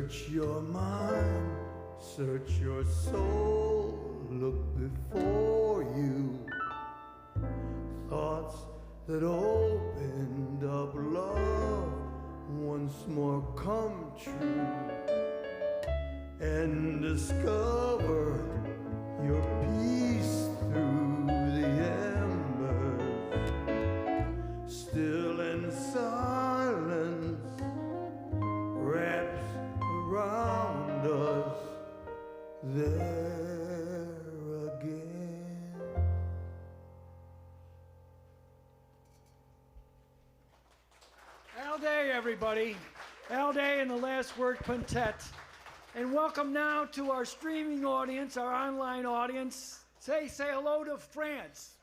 Search your mind, search your soul, look before you. Thoughts that opened up love once more come true, and discover your peace through the embers. Still in silence wraps around us there again. All day, everybody. All day in the Last Word Quintet. And welcome now to our streaming audience, our online audience. Say hello to France.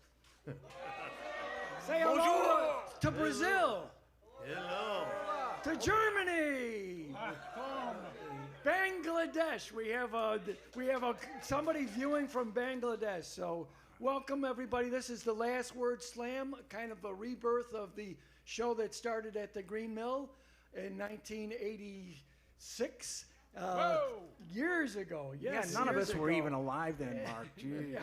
Say hello to Brazil. Hello. To Germany. Bangladesh. We have somebody viewing from Bangladesh. So welcome everybody. This is the Last Word Slam, kind of a rebirth of the show that started at the Green Mill in 1986. Years ago, yes. Yeah, none of us were ago. even alive then, Mark. Jeez.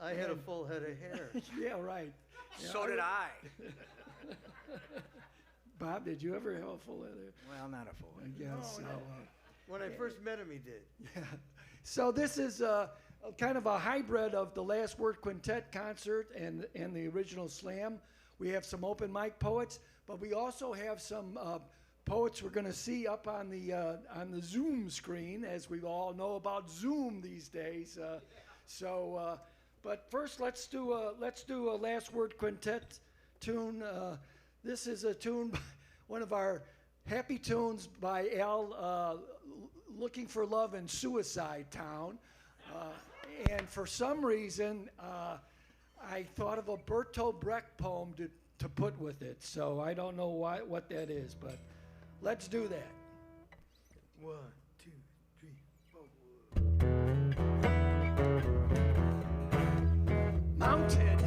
I had a full head of hair. Yeah, right. So did I. Bob, did you ever have a full head of hair? Well, not a full head. Yes. No. When I first met him, he did. Yeah. So this is kind of a hybrid of the Last Word Quintet concert and the original slam. We have some open mic poets, but we also have some poets we're going to see up on the Zoom screen, as we all know about Zoom these days. But first, let's do a Last Word Quintet tune. This is a tune, one of our happy tunes by Al, "Looking for Love in Suicide Town," and for some reason, I thought of a Bertolt Brecht poem to put with it. So I don't know what that is, but. Let's do that. 1, 2, 3, 4. Mounted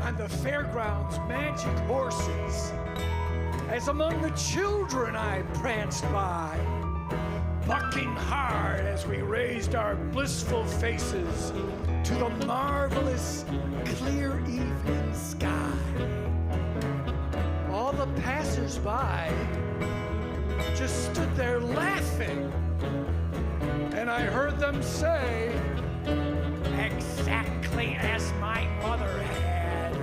on the fairgrounds' magic horses, as among the children I pranced by, bucking hard as we raised our blissful faces to the marvelous clear evening sky. All the passers-by just stood there laughing, and I heard them say, "Exactly as my mother had."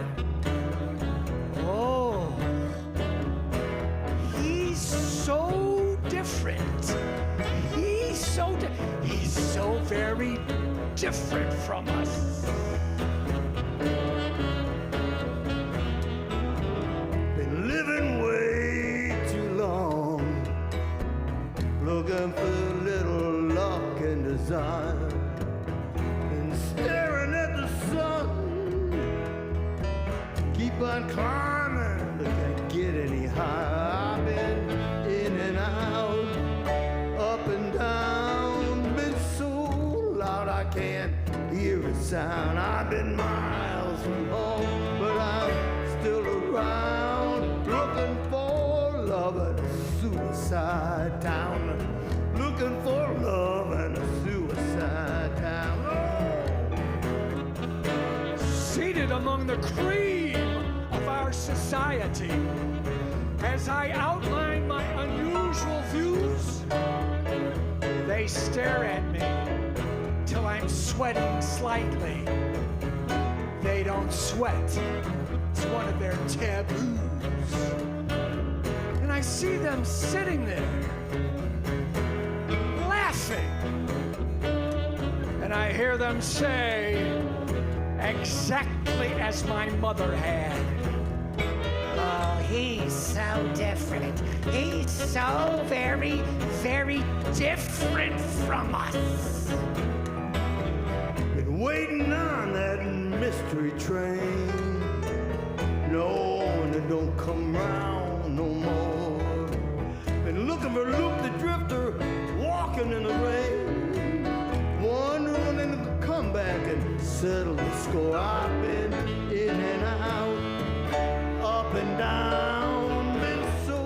Oh, he's so different. He's so very different from us. Been living way too long, looking for a little luck and desire, and staring at the sun. Keep on climbing, but can't get any higher. I've been in and out, up and down, been so loud I can't hear a sound. I've been miles from home, but I'm still around, looking for love in a suicide town. Looking for love in a suicide town. Seated among the cream of our society, as I outline my unusual views, they stare at me till I'm sweating slightly. They don't sweat. It's one of their taboos. And I see them sitting there, laughing. And I hear them say, "Exactly as my mother had." Oh, he's so different. He's so very, very different from us. Been waiting on that mystery train, knowing it don't come round no more. Been looking for Luke the Drifter, walking in the rain, wondering when he could come back and settle the score. I've been in and out, up and down, been so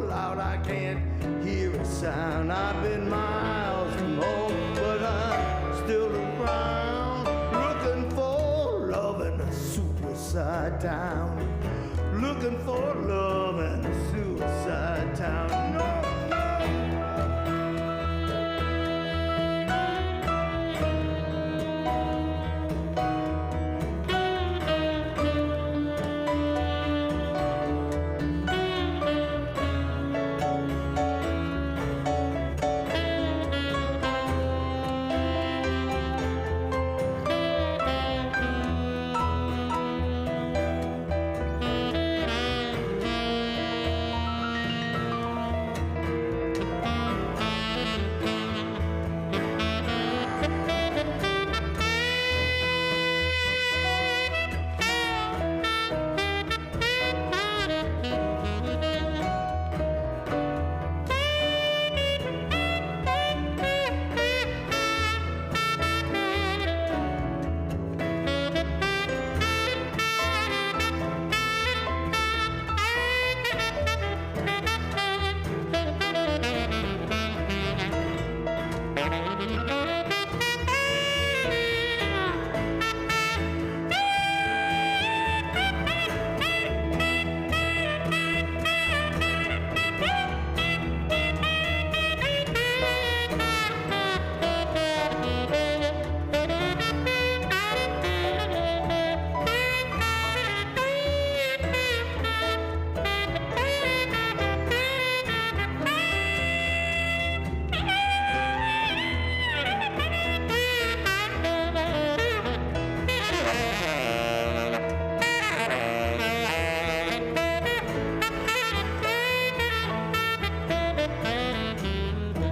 loud I can't hear a sound. I've been miles from home, but I'm still around, looking for love in a suicide town. Looking for love in a suicide town. No.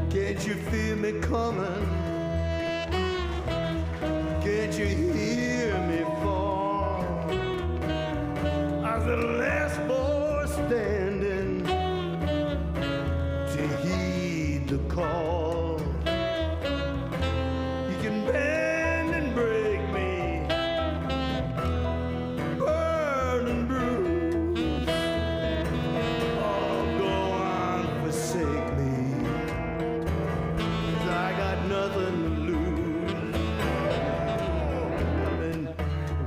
Can't you feel me coming? Can't you hear me fall? As the last boy standing to heed the call. You can bend and break me, burn and bruise, or go on, forsake me. I got nothing to lose. I've been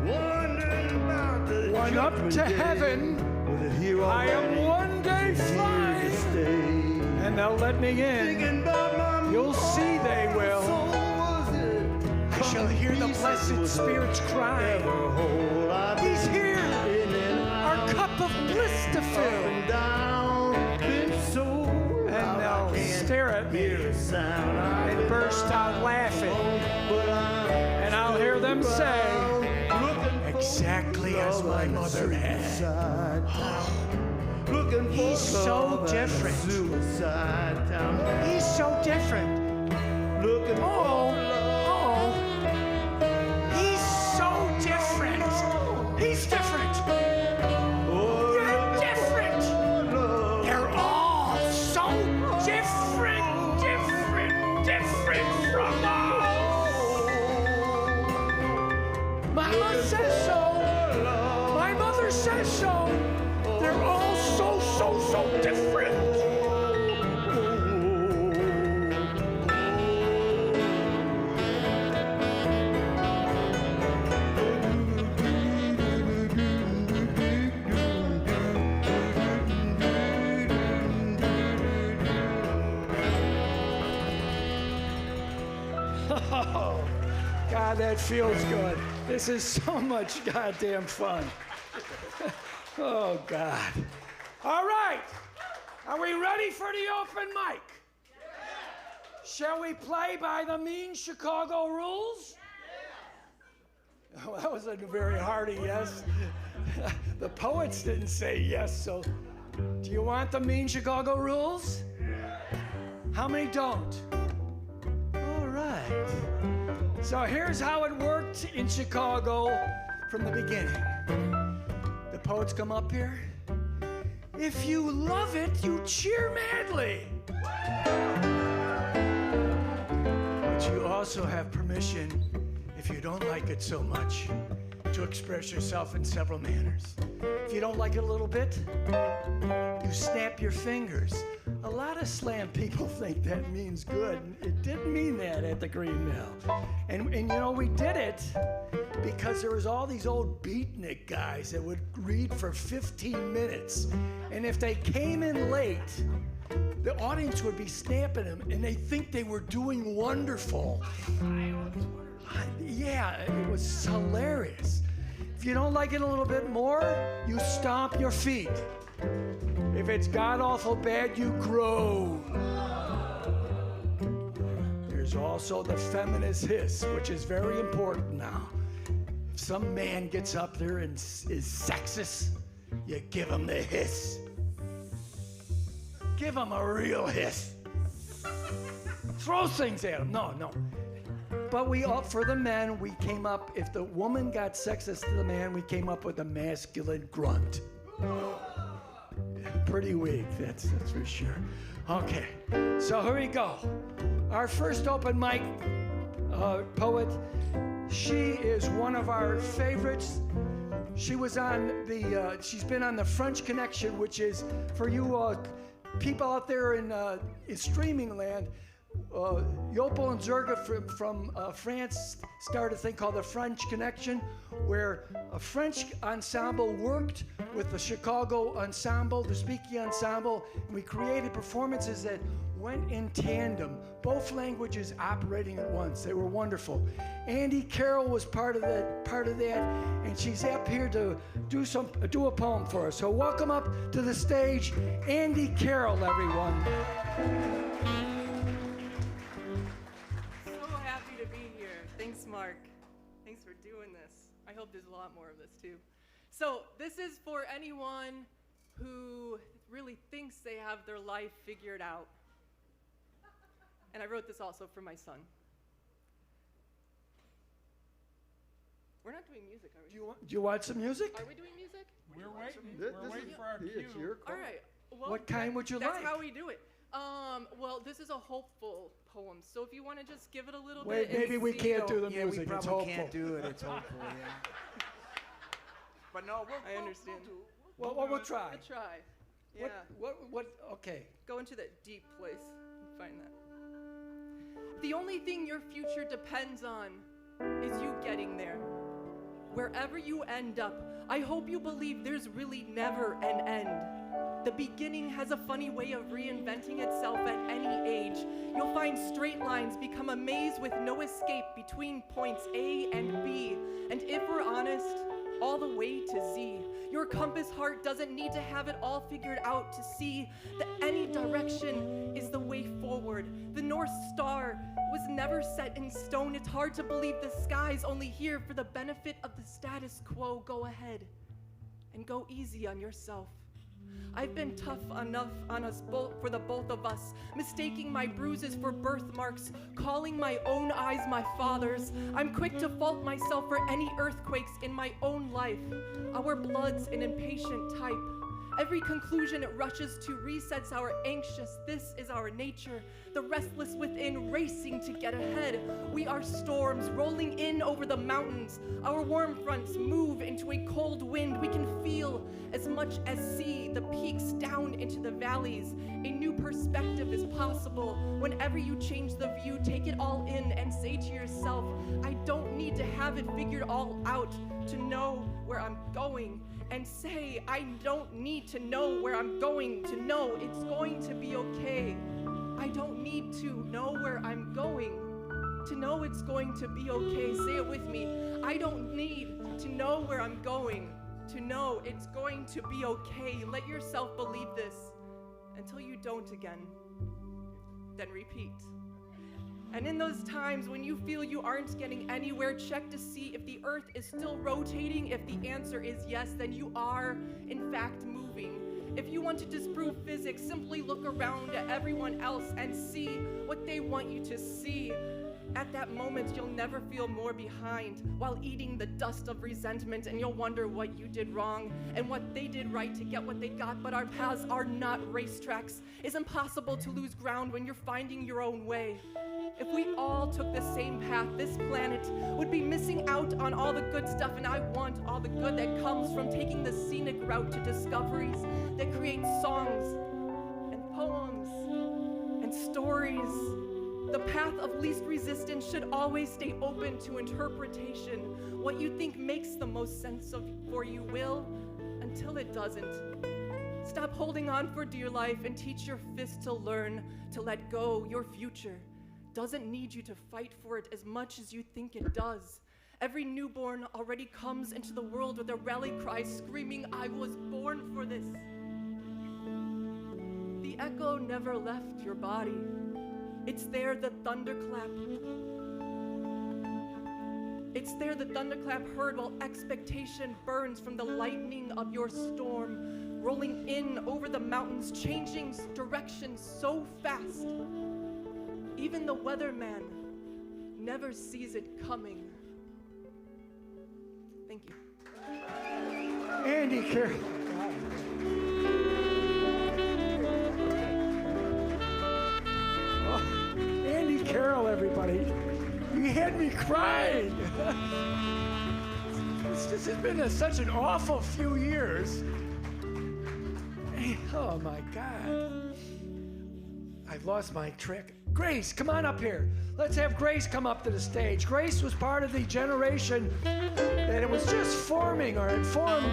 wondering about the One up to judgment day. heaven. Was it here I am already? one day Is it here to flying, stay? and they'll let me in. Thinking about my You'll see they will. soul, was it? I shall hear the blessed spirits cry. Ever whole. I've He's been here, in and our out, cup of bliss to up fill. and down, been so And loud I they'll can't stare at hear me a sound. I've and been burst out laughing. but I'm And I'll hear them say, looking for exactly as my love mother in a had. suicide town. Looking for He's so love in a different. Suicide town. He's so different. Looking for Oh, love. he's so different. He's different. Oh, You're looking different. for love. They're all so different from us. Mama says so. My mother says so. They're all so different. Oh, God, that feels good. This is so much goddamn fun. Oh, God. All right. Are we ready for the open mic? Shall we play by the mean Chicago rules? Oh, that was a very hearty yes. The poets didn't say yes, so do you want the mean Chicago rules? How many don't? All right. So here's how it worked in Chicago from the beginning. The poets come up here. If you love it, you cheer madly. But you also have permission, if you don't like it so much, to express yourself in several manners. If you don't like it a little bit, you snap your fingers. A lot of slam people think that means good. It didn't mean that at the Green Mill. And you know, we did it because there was all these old beatnik guys that would read for 15 minutes. And if they came in late, the audience would be snapping them, and they think they were doing wonderful. Yeah, it was hilarious. If you don't like it a little bit more, you stomp your feet. If it's god-awful bad, you groan. There's also the feminist hiss, which is very important now. If some man gets up there and is sexist, you give him the hiss. Give him a real hiss. Throw things at him. No. But we all, for the men, we came up, if the woman got sexist to the man, we came up with a masculine grunt. Pretty weak, that's for sure. Okay, so here we go. Our first open mic poet, she is one of our favorites. She was on she's been on the French Connection, which is, for you people out there in streaming land, Yopel and Zerga from France started a thing called the French Connection, where a French ensemble worked with the Chicago ensemble, the speaking ensemble, and we created performances that went in tandem, both languages operating at once. They were wonderful. Andy Carroll was part of that, and she's up here to do a poem for us. So welcome up to the stage, Andy Carroll, everyone. Thanks, Mark. Thanks for doing this. I hope there's a lot more of this, too. So this is for anyone who really thinks they have their life figured out. And I wrote this also for my son. We're not doing music, are we? Do you want some music? Are we doing music? We're waiting. We're waiting for our cue. It's your call. All right. Well, What kind would you like? That's how we do it. Well, this is a hopeful poem, so if you want to just give it a little Wait, bit. maybe we can't do the Yeah, music. we It's probably hopeful. can't do it. It's hopeful, yeah. But no, I understand. We'll try. We'll try. Yeah. Okay. Go into that deep place and find that. The only thing your future depends on is you getting there. Wherever you end up, I hope you believe there's really never an end. The beginning has a funny way of reinventing itself at any age. You'll find straight lines become a maze with no escape between points A and B. And if we're honest, all the way to Z. Your compass heart doesn't need to have it all figured out to see that any direction is the way forward. The North Star was never set in stone. It's hard to believe the sky's only here for the benefit of the status quo. Go ahead and go easy on yourself. I've been tough enough on us both, for the both of us, mistaking my bruises for birthmarks, calling my own eyes my father's. I'm quick to fault myself for any earthquakes in my own life. Our blood's an impatient type. Every conclusion it rushes to resets our anxious. This is our nature, the restless within racing to get ahead. We are storms rolling in over the mountains. Our warm fronts move into a cold wind. We can feel as much as see the peaks down into the valleys. A new perspective is possible. Whenever you change the view, take it all in and say to yourself, I don't need to have it figured all out to know where I'm going. And say, I don't need to know where I'm going to know it's going to be okay. I don't need to know where I'm going to know it's going to be okay. Say it with me. I don't need to know where I'm going to know it's going to be okay. Let yourself believe this until you don't again. Then repeat. And in those times when you feel you aren't getting anywhere, check to see if the earth is still rotating. If the answer is yes, then you are, in fact, moving. If you want to disprove physics, simply look around at everyone else and see what they want you to see. At that moment, you'll never feel more behind while eating the dust of resentment, and you'll wonder what you did wrong and what they did right to get what they got. But our paths are not racetracks. It's impossible to lose ground when you're finding your own way. If we all took the same path, this planet would be missing out on all the good stuff, and I want all the good that comes from taking the scenic route to discoveries that create songs and poems stories. The path of least resistance should always stay open to interpretation. What you think makes the most sense for you will, until it doesn't. Stop holding on for dear life and teach your fist to learn to let go. Your future doesn't need you to fight for it as much as you think it does. Every newborn already comes into the world with a rally cry screaming, "I was born for this." The echo never left your body. It's there, the thunderclap. It's there, the thunderclap heard while expectation burns from the lightning of your storm, rolling in over the mountains, changing direction so fast. Even the weatherman never sees it coming. Thank you. Andy Carroll. Andy Carroll, everybody. You had me crying. This has been such an awful few years. Oh my God. I've lost my trick. Grace, come on up here. Let's have Grace come up to the stage. Grace was part of the generation that it was just forming or had formed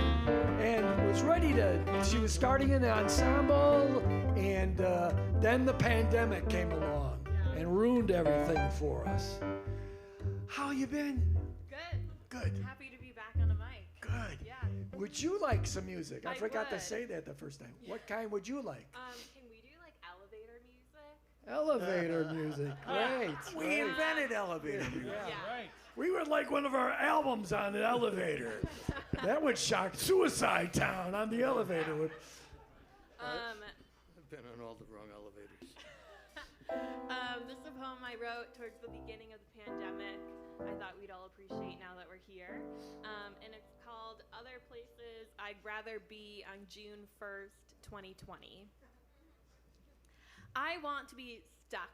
and was ready to, she was starting in the ensemble, and then the pandemic came along and ruined everything for us. How you been? Good. Good. Happy to be back on a mic. Good. Yeah. Would you like some music? I forgot to would. say that the first time. What kind would you like? Can we do like elevator music? Elevator music. Great. We invented elevator music. Yeah. Right. We would like one of our albums on the elevator. That would shock Suicide Town on the elevator. I've been on all the wrong elevators. This is a poem I wrote towards the beginning of the pandemic. I thought we'd all appreciate now that we're here. And it's called Other Places I'd Rather Be on June 1st, 2020. I want to be stuck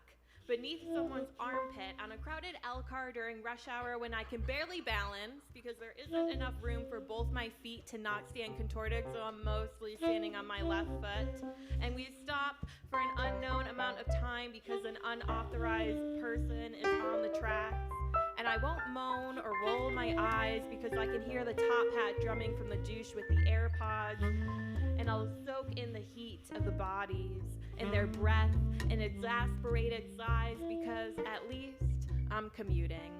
beneath someone's armpit on a crowded L car during rush hour when I can barely balance because there isn't enough room for both my feet to not stand contorted, so I'm mostly standing on my left foot. And we stop for an unknown amount of time because an unauthorized person is on the tracks. And I won't moan or roll my eyes because I can hear the top hat drumming from the douche with the AirPods. And I'll soak in the heat of the bodies and their breath and exasperated sighs because at least I'm commuting.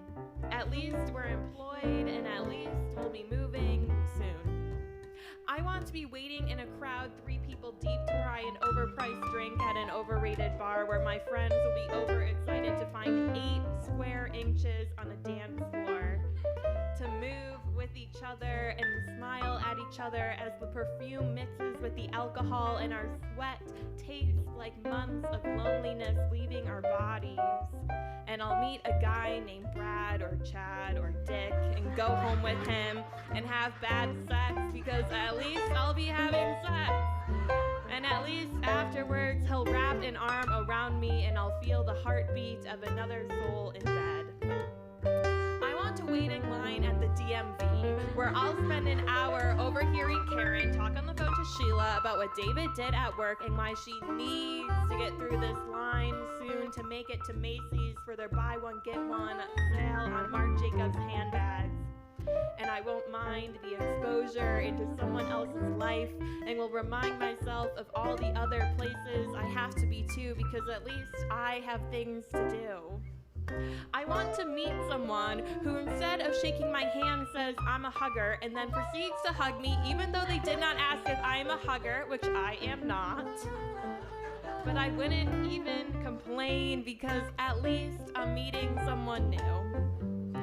At least we're employed and at least we'll be moving soon. I want to be waiting in a crowd 3 people deep to try an overpriced drink at an overrated bar where my friends will be overexcited to find 8 square inches on a dance floor. To move with each other and smile at each other as the perfume mixes with the alcohol and our sweat tastes like months of loneliness leaving our bodies. And I'll meet a guy named Brad or Chad or Dick and go home with him and have bad sex because at least I'll be having sex. And at least afterwards he'll wrap an arm around me and I'll feel the heartbeat of another soul in bed. I want to wait in line at the DMV where I'll spend an hour overhearing Karen talk on the phone to Sheila about what David did at work and why she needs to get through this line soon to make it to Macy's for their buy one get one sale on Marc Jacobs handbags. And I won't mind the exposure into someone else's life and will remind myself of all the other places I have to be too because at least I have things to do. I want to meet someone who instead of shaking my hand says I'm a hugger and then proceeds to hug me even though they did not ask if I am a hugger, which I am not. But I wouldn't even complain because at least I'm meeting someone new.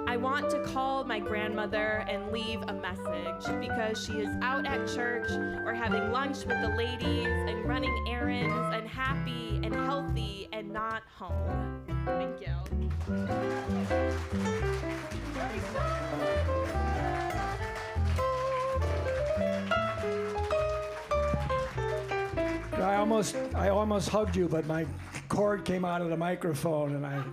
I want to call my grandmother and leave a message because she is out at church or having lunch with the ladies and running errands and happy and healthy and not home. Thank you. I almost hugged you, but my cord came out of the microphone and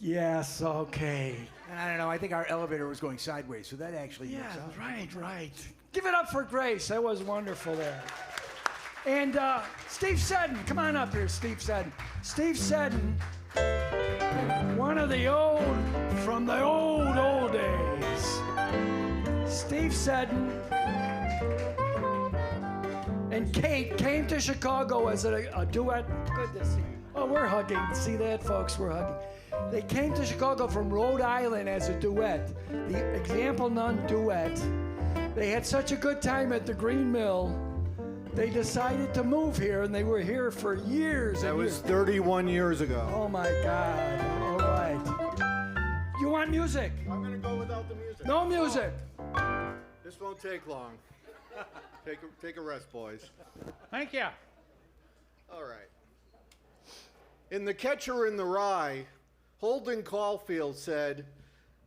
yes, okay. And I don't know, I think our elevator was going sideways, so that actually Yeah, works out. right. Give it up for Grace. That was wonderful there. And Steve Seddon, come on up here, Steve Seddon. Steve Seddon, one of the from the old days. Steve Seddon and Kate came to Chicago as a duet. Good to see you. Oh, we're hugging. See that, folks? We're hugging. They came to Chicago from Rhode Island as a duet, the Example None duet. They had such a good time at the Green Mill, they decided to move here, and they were here for years. That was 31 years ago. Oh my God! All right. You want music? I'm gonna go without the music. No music. This won't take long. Take a rest, boys. Thank you. All right. In The Catcher in the Rye, Holden Caulfield said,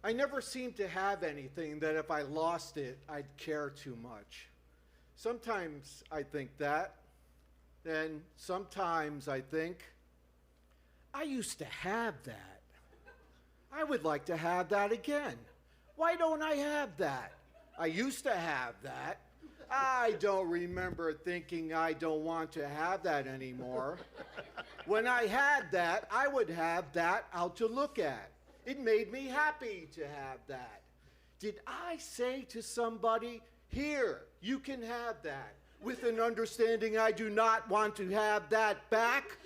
"I never seem to have anything that if I lost it, I'd care too much. Sometimes I think that, then sometimes I think, I used to have that. I would like to have that again. Why don't I have that? I used to have that. I don't remember thinking I don't want to have that anymore. When I had that, I would have that out to look at. It made me happy to have that. Did I say to somebody, here, you can have that, with an understanding I do not want to have that back?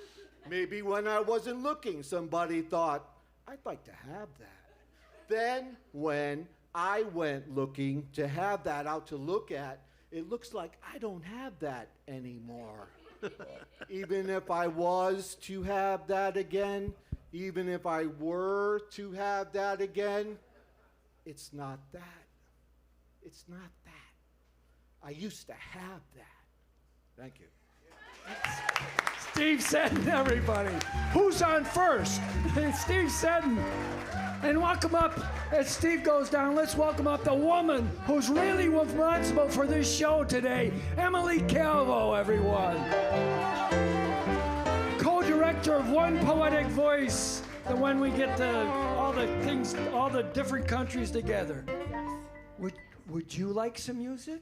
Maybe when I wasn't looking, somebody thought, I'd like to have that. Then when I went looking to have that out to look at, it looks like I don't have that anymore. Even if I was to have that again, even if I were to have that again, it's not that. It's not that. I used to have that." Thank you. Steve Seddon, everybody. Who's on first? Steve Seddon. And welcome up, as Steve goes down, let's welcome up the woman who's really responsible for this show today, Emily Calvo, everyone. Co-director of One Poetic Voice, the one we get all the different countries together. Would you like some music?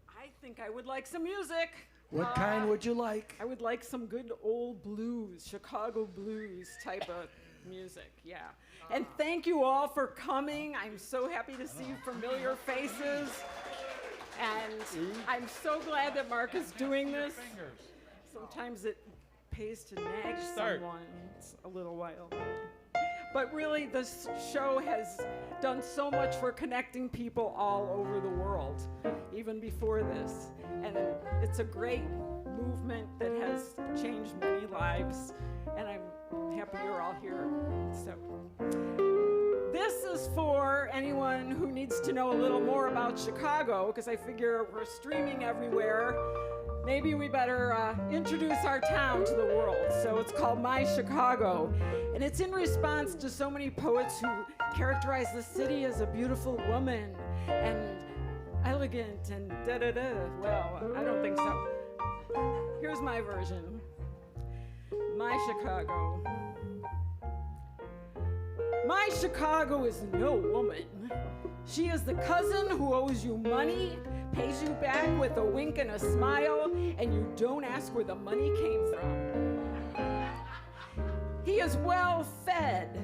I think I would like some music. What kind would you like? I would like some good old blues, Chicago blues type of music, yeah. And thank you all for coming. I'm so happy to see familiar faces. And I'm so glad that Marc is doing this. Sometimes it pays to nag someone. It's a little while. But really, this show has done so much for connecting people all over the world, even before this. And it's a great movement that has changed many lives, and I'm happy you're all here. So this is for anyone who needs to know a little more about Chicago, because I figure we're streaming everywhere. Maybe we better introduce our town to the world. So it's called My Chicago. And it's in response to so many poets who characterize the city as a beautiful woman and elegant and da-da-da. Well, I don't think so. Here's my version. My Chicago. My Chicago is no woman. She is the cousin who owes you money, pays you back with a wink and a smile, and you don't ask where the money came from. He is well fed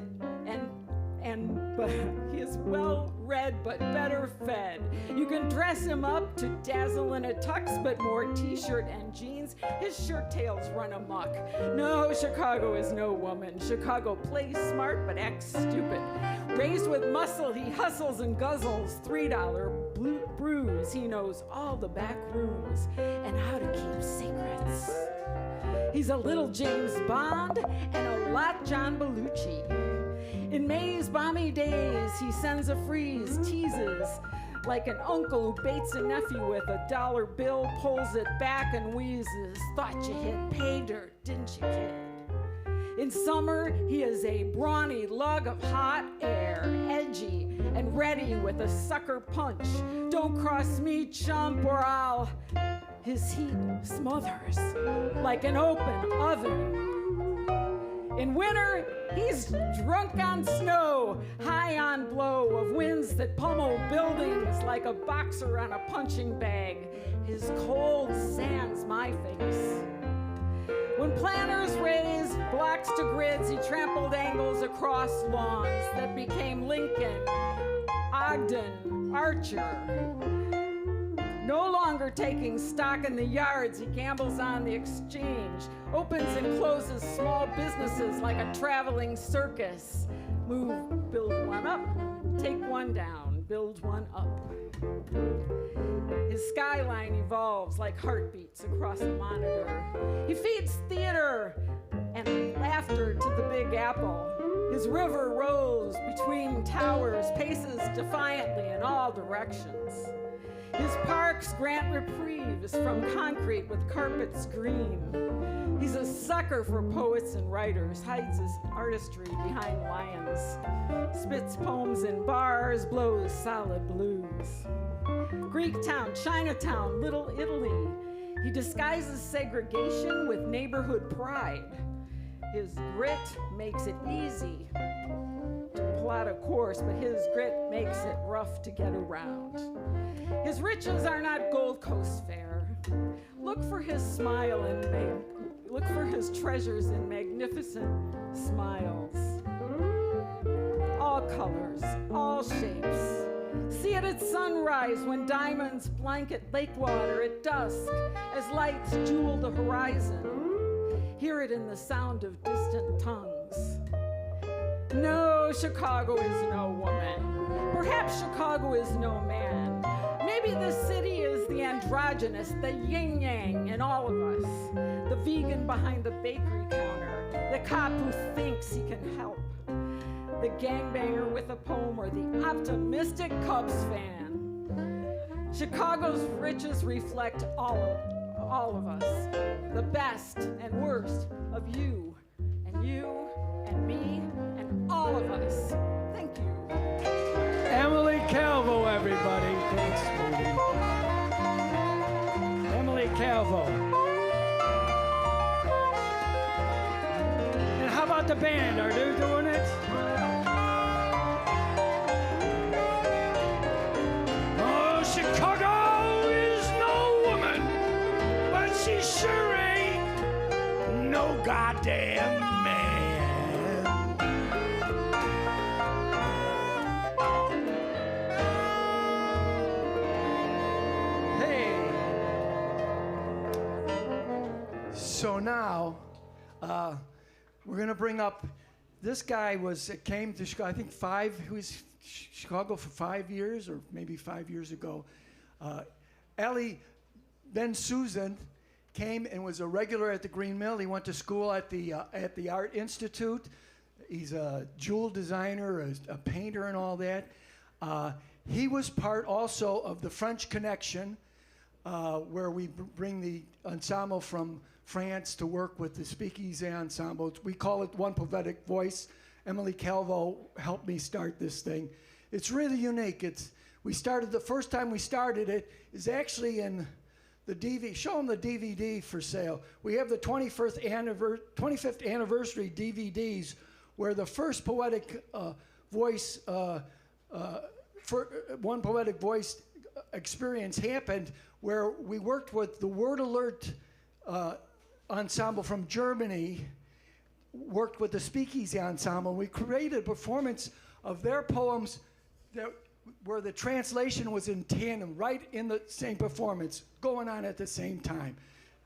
but he is well read but better fed. You can dress him up to dazzle in a tux, but more t-shirt and jeans. His shirt tails run amok. No, Chicago is no woman. Chicago plays smart but acts stupid. Raised with muscle, he hustles and guzzles $3 brews. He knows all the back rooms and how to keep secrets. He's a little James Bond and a lot John Belushi. In May's balmy days, he sends a freeze, teases like an uncle who baits a nephew with a dollar bill, pulls it back and wheezes. Thought you hit pay dirt, didn't you, kid? In summer, he is a brawny lug of hot air, edgy and ready with a sucker punch. Don't cross me, chump, or I'll... His heat smothers like an open oven. In winter, he's drunk on snow, high on blow of winds that pummel buildings like a boxer on a punching bag. His cold sands my face. to grids, he trampled angles across lawns that became Lincoln, Ogden, Archer. No longer taking stock in the yards, he gambles on the exchange, opens and closes small businesses like a traveling circus. Move, build one up, take one down, build one up. His skyline evolves like heartbeats across a monitor. He feeds theater and laughter to the Big Apple. His river rolls between towers, paces defiantly in all directions. His parks grant reprieves from concrete with carpets green. He's a sucker for poets and writers, hides his artistry behind lions, spits poems in bars, blows solid blues. Greek town, Chinatown, Little Italy. He disguises segregation with neighborhood pride. His grit makes it easy to plot a course, but his grit makes it rough to get around. His riches are not Gold Coast fare. Look for his smile and look for his treasures in magnificent smiles. All colors, all shapes. See it at sunrise when diamonds blanket lake water at dusk as lights jewel the horizon. Hear it in the sound of distant tongues. No, Chicago is no woman. Perhaps Chicago is no man. Maybe the city is the androgynous, the yin-yang in all of us. The vegan behind the bakery counter, the cop who thinks he can help, the gangbanger with a poem, or the optimistic Cubs fan. Chicago's riches reflect all of us, the best and worst of you and me and all of us. Thank you. Emily Calvo, everybody. Thanks, sweetie. Emily Calvo. And how about the band? Are they doing it? Oh, Chicago is no woman, but she sure ain't no goddamn man. So now, we're going to bring up, this guy came to Chicago, I think he was Chicago for 5 years, or maybe 5 years ago. Ellie Ben Susan came and was a regular at the Green Mill. He went to school at the Art Institute. He's a jewel designer, a painter and all that. He was part also of the French Connection, where we bring the ensemble from France to work with the Speakeasy Ensemble. We call it One Poetic Voice. Emily Calvo helped me start this thing. It's really unique. The first time we started it is actually in the DVD. Show them the DVD for sale. We have the 25th anniversary DVDs where the first poetic voice, One Poetic Voice experience happened, where we worked with the Word Alert ensemble from Germany, worked with the Speakeasy Ensemble. We created a performance of their poems where the translation was in tandem, right in the same performance, going on at the same time.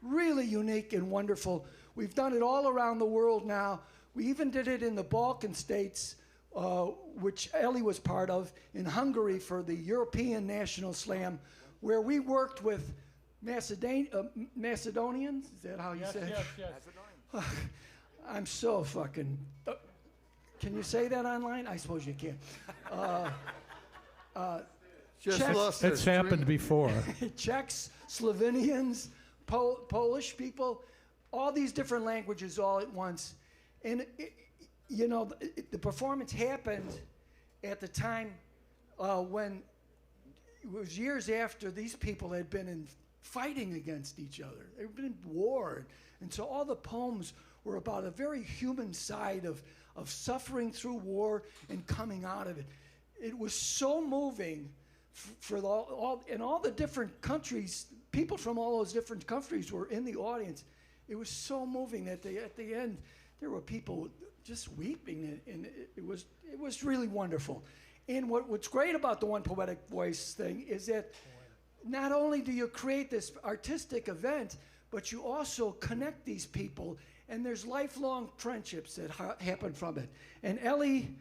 Really unique and wonderful. We've done it all around the world now. We even did it in the Balkan states, which Ellie was part of, in Hungary for the European National Slam, where we worked with Macedonians. Is that how you say it? Yes. I'm so fucking... can you say that online? I suppose you can. It's happened before. Czechs, Slovenians, Polish people, all these different languages all at once. And, the performance happened at the time when it was years after these people had been fighting against each other. They've been in war. And so all the poems were about a very human side of suffering through war and coming out of it. It was so moving for all the different countries. People from all those different countries were in the audience. It was so moving that at the end, there were people just weeping, and it was really wonderful. And what's great about the One Poetic Voice thing is that not only do you create this artistic event, but you also connect these people, and there's lifelong friendships that happen from it. And Ellie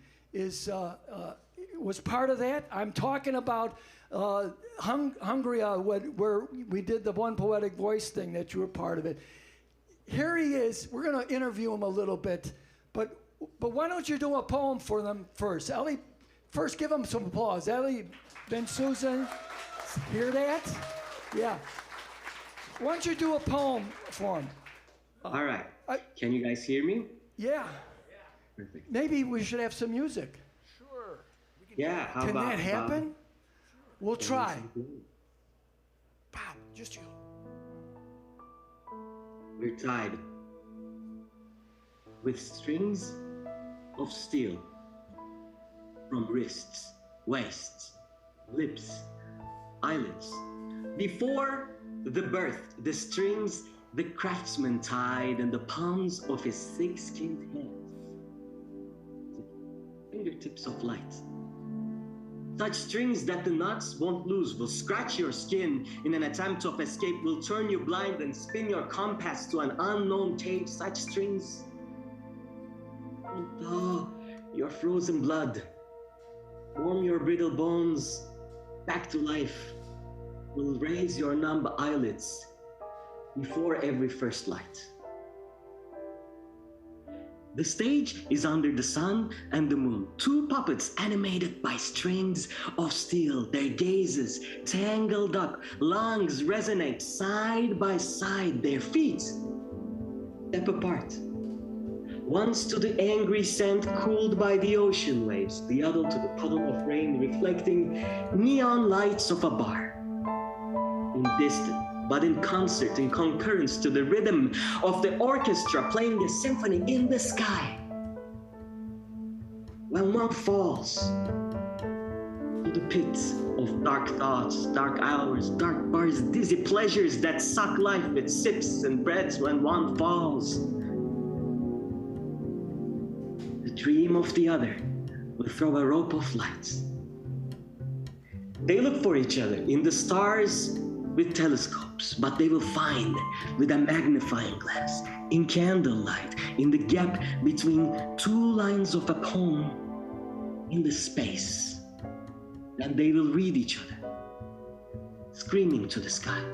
was part of that. I'm talking about Hungary, where we did the One Poetic Voice thing, that you were part of it. Here he is. We're going to interview him a little bit, but why don't you do a poem for them first? Ellie, first give him some applause. Ellie Ben Susan, hear that? Yeah. Why don't you do a poem for him? All right. Can you guys hear me? Yeah. Perfect. Maybe we should have some music. Sure. Yeah, how Can about that happen? We'll try. Wow, just you. We're tied with strings of steel from wrists, waists, lips, eyelids. Before the birth, the strings the craftsman tied in the palms of his thick-skinned hands, fingertips of light. Such strings that the knots won't lose, will scratch your skin in an attempt of escape, will turn you blind and spin your compass to an unknown cave. Such strings will thaw your frozen blood, warm your brittle bones back to life, will raise your numb eyelids before every first light. The stage is under the sun and the moon, two puppets animated by strings of steel, their gazes tangled up, lungs resonate side by side, their feet step apart. One's to the angry sand cooled by the ocean waves, the other to the puddle of rain reflecting neon lights of a bar. In distance, but in concert, in concurrence to the rhythm of the orchestra playing a symphony in the sky. When one falls to the pit of dark thoughts, dark hours, dark bars, dizzy pleasures that suck life with sips and breaths, when one falls, the dream of the other will throw a rope of light. They look for each other in the stars with telescopes, but they will find with a magnifying glass, in candlelight, in the gap between two lines of a poem, in the space. And they will read each other, screaming to the sky.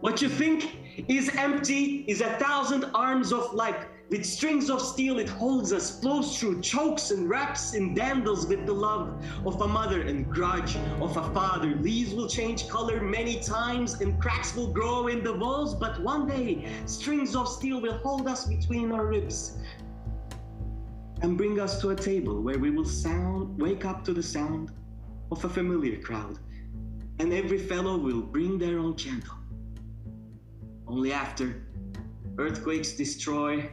What you think is empty is 1,000 arms of life. With strings of steel it holds us, flows through, chokes and wraps and dandles with the love of a mother and grudge of a father. Leaves will change color many times and cracks will grow in the walls, but one day strings of steel will hold us between our ribs and bring us to a table where we will wake up to the sound of a familiar crowd, and every fellow will bring their own candle. Only after earthquakes destroy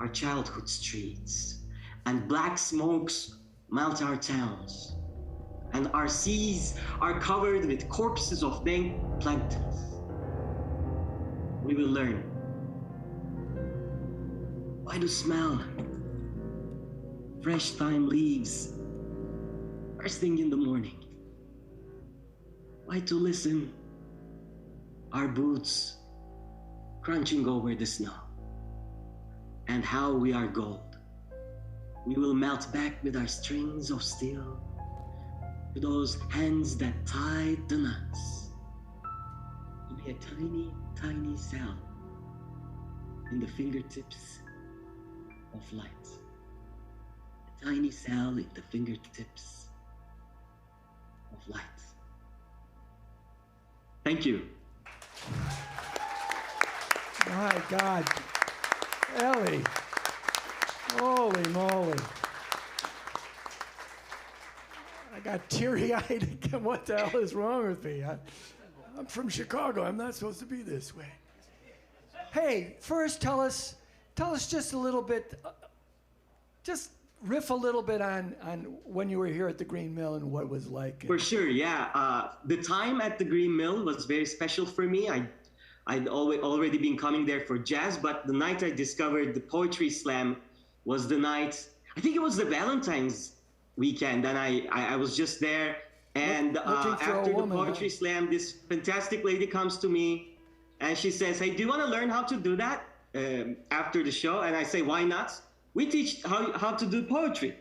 our childhood streets, and black smokes melt our towns, and our seas are covered with corpses of dank planktons, we will learn why to smell fresh thyme leaves first thing in the morning, why to listen our boots crunching over the snow, and how we are gold. We will melt back with our strings of steel to those hands that tied the knots, to be a tiny, tiny cell in the fingertips of light. A tiny cell in the fingertips of light. Thank you. My God. Ellie. Holy moly. I got teary-eyed again. What the hell is wrong with me? I'm from Chicago. I'm not supposed to be this way. Hey, first tell us just a little bit, just riff a little bit on when you were here at the Green Mill and what it was like. For sure, yeah. The time at the Green Mill was very special for me. I'd already been coming there for jazz, but the night I discovered the Poetry Slam was the night, I think it was the Valentine's weekend, and I was just there. And after the Poetry Slam, this fantastic lady comes to me, and she says, "Hey, do you want to learn how to do that after the show?" And I say, "Why not? We teach how to do poetry."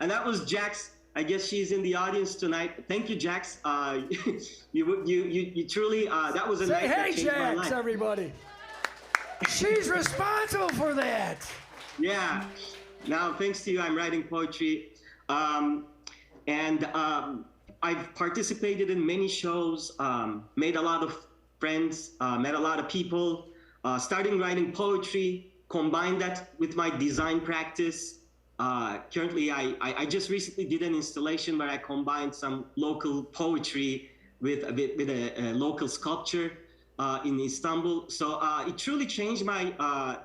And that was Jax. I guess she's in the audience tonight. Thank you, Jax. You truly, that was a night that changed my life. Jax, everybody. She's responsible for that. Yeah. Now, thanks to you, I'm writing poetry. I've participated in many shows, made a lot of friends, met a lot of people, starting writing poetry, combined that with my design practice. Currently, I just recently did an installation where I combined some local poetry with a local sculpture in Istanbul. So it truly changed my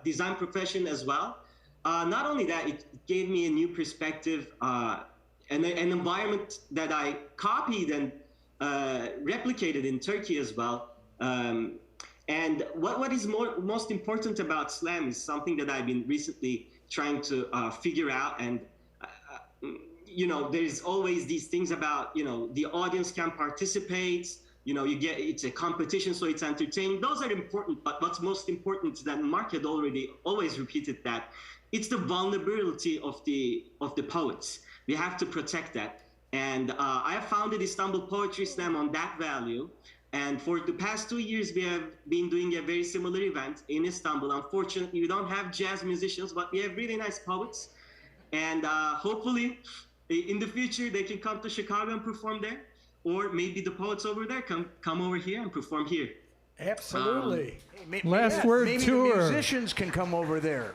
design profession as well. Not only that, it gave me a new perspective, and an environment that I copied and replicated in Turkey as well. And what is most important about slam is something that I've been recently trying to figure out. And there's always these things about the audience can participate. It's a competition, so it's entertaining. Those are important, but what's most important is that Marc had always repeated that it's the vulnerability of the poets. We have to protect that. And I have founded Istanbul Poetry Slam on that value. And for the past 2 years, we have been doing a very similar event in Istanbul. Unfortunately, we don't have jazz musicians, but we have really nice poets. And hopefully, in the future, they can come to Chicago and perform there. Or maybe the poets over there come over here and perform here. Absolutely. Last Word maybe Tour. The musicians can come over there.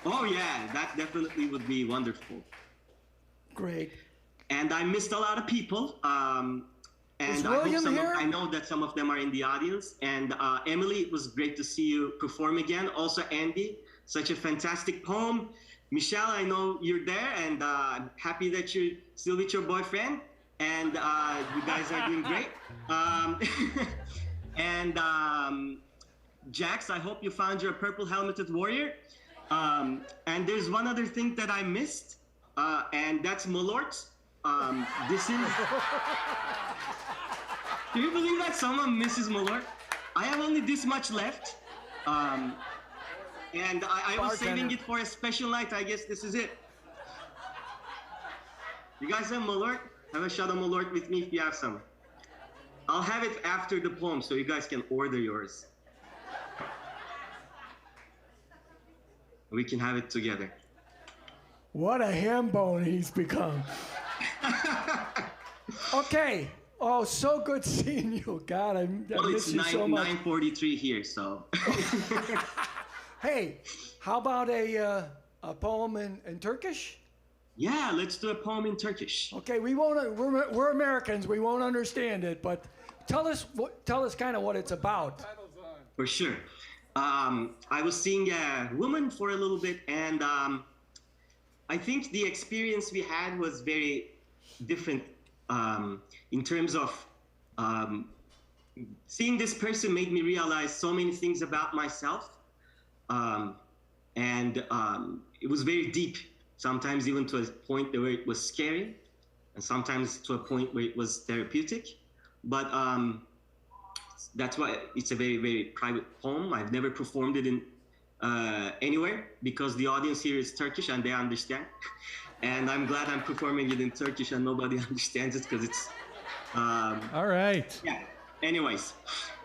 Oh, yeah, that definitely would be wonderful. Great. And I missed a lot of people. And I know that some of them are in the audience. And Emily, it was great to see you perform again. Also, Andy, such a fantastic poem. Michelle, I know you're there, and I'm happy that you're still with your boyfriend. And you guys are doing great. Jax, I hope you found your purple helmeted warrior. And there's one other thing that I missed, and that's Malort. This is... Do you believe that someone misses Malort? I have only this much left. And I was saving it for a special night. I guess this is it. You guys have Malort? Have a shot of Malort with me if you have some. I'll have it after the poem so you guys can order yours. We can have it together. What a ham bone he's become. Okay. Oh, so good seeing you. God, I miss you so much. It's 9:43 here, so. Hey, how about a poem in Turkish? Yeah, let's do a poem in Turkish. Okay, we're Americans. We won't understand it, but tell us kind of what it's about. For sure. I was seeing a woman for a little bit, and I think the experience we had was very different in terms of seeing this person made me realize so many things about myself, and it was very deep, sometimes even to a point where it was scary, and sometimes to a point where it was therapeutic. But that's why it's a very, very private poem. I've never performed it in anywhere because the audience here is Turkish and they understand. And I'm glad I'm performing it in Turkish and nobody understands it because it's... All right. Yeah. Anyways,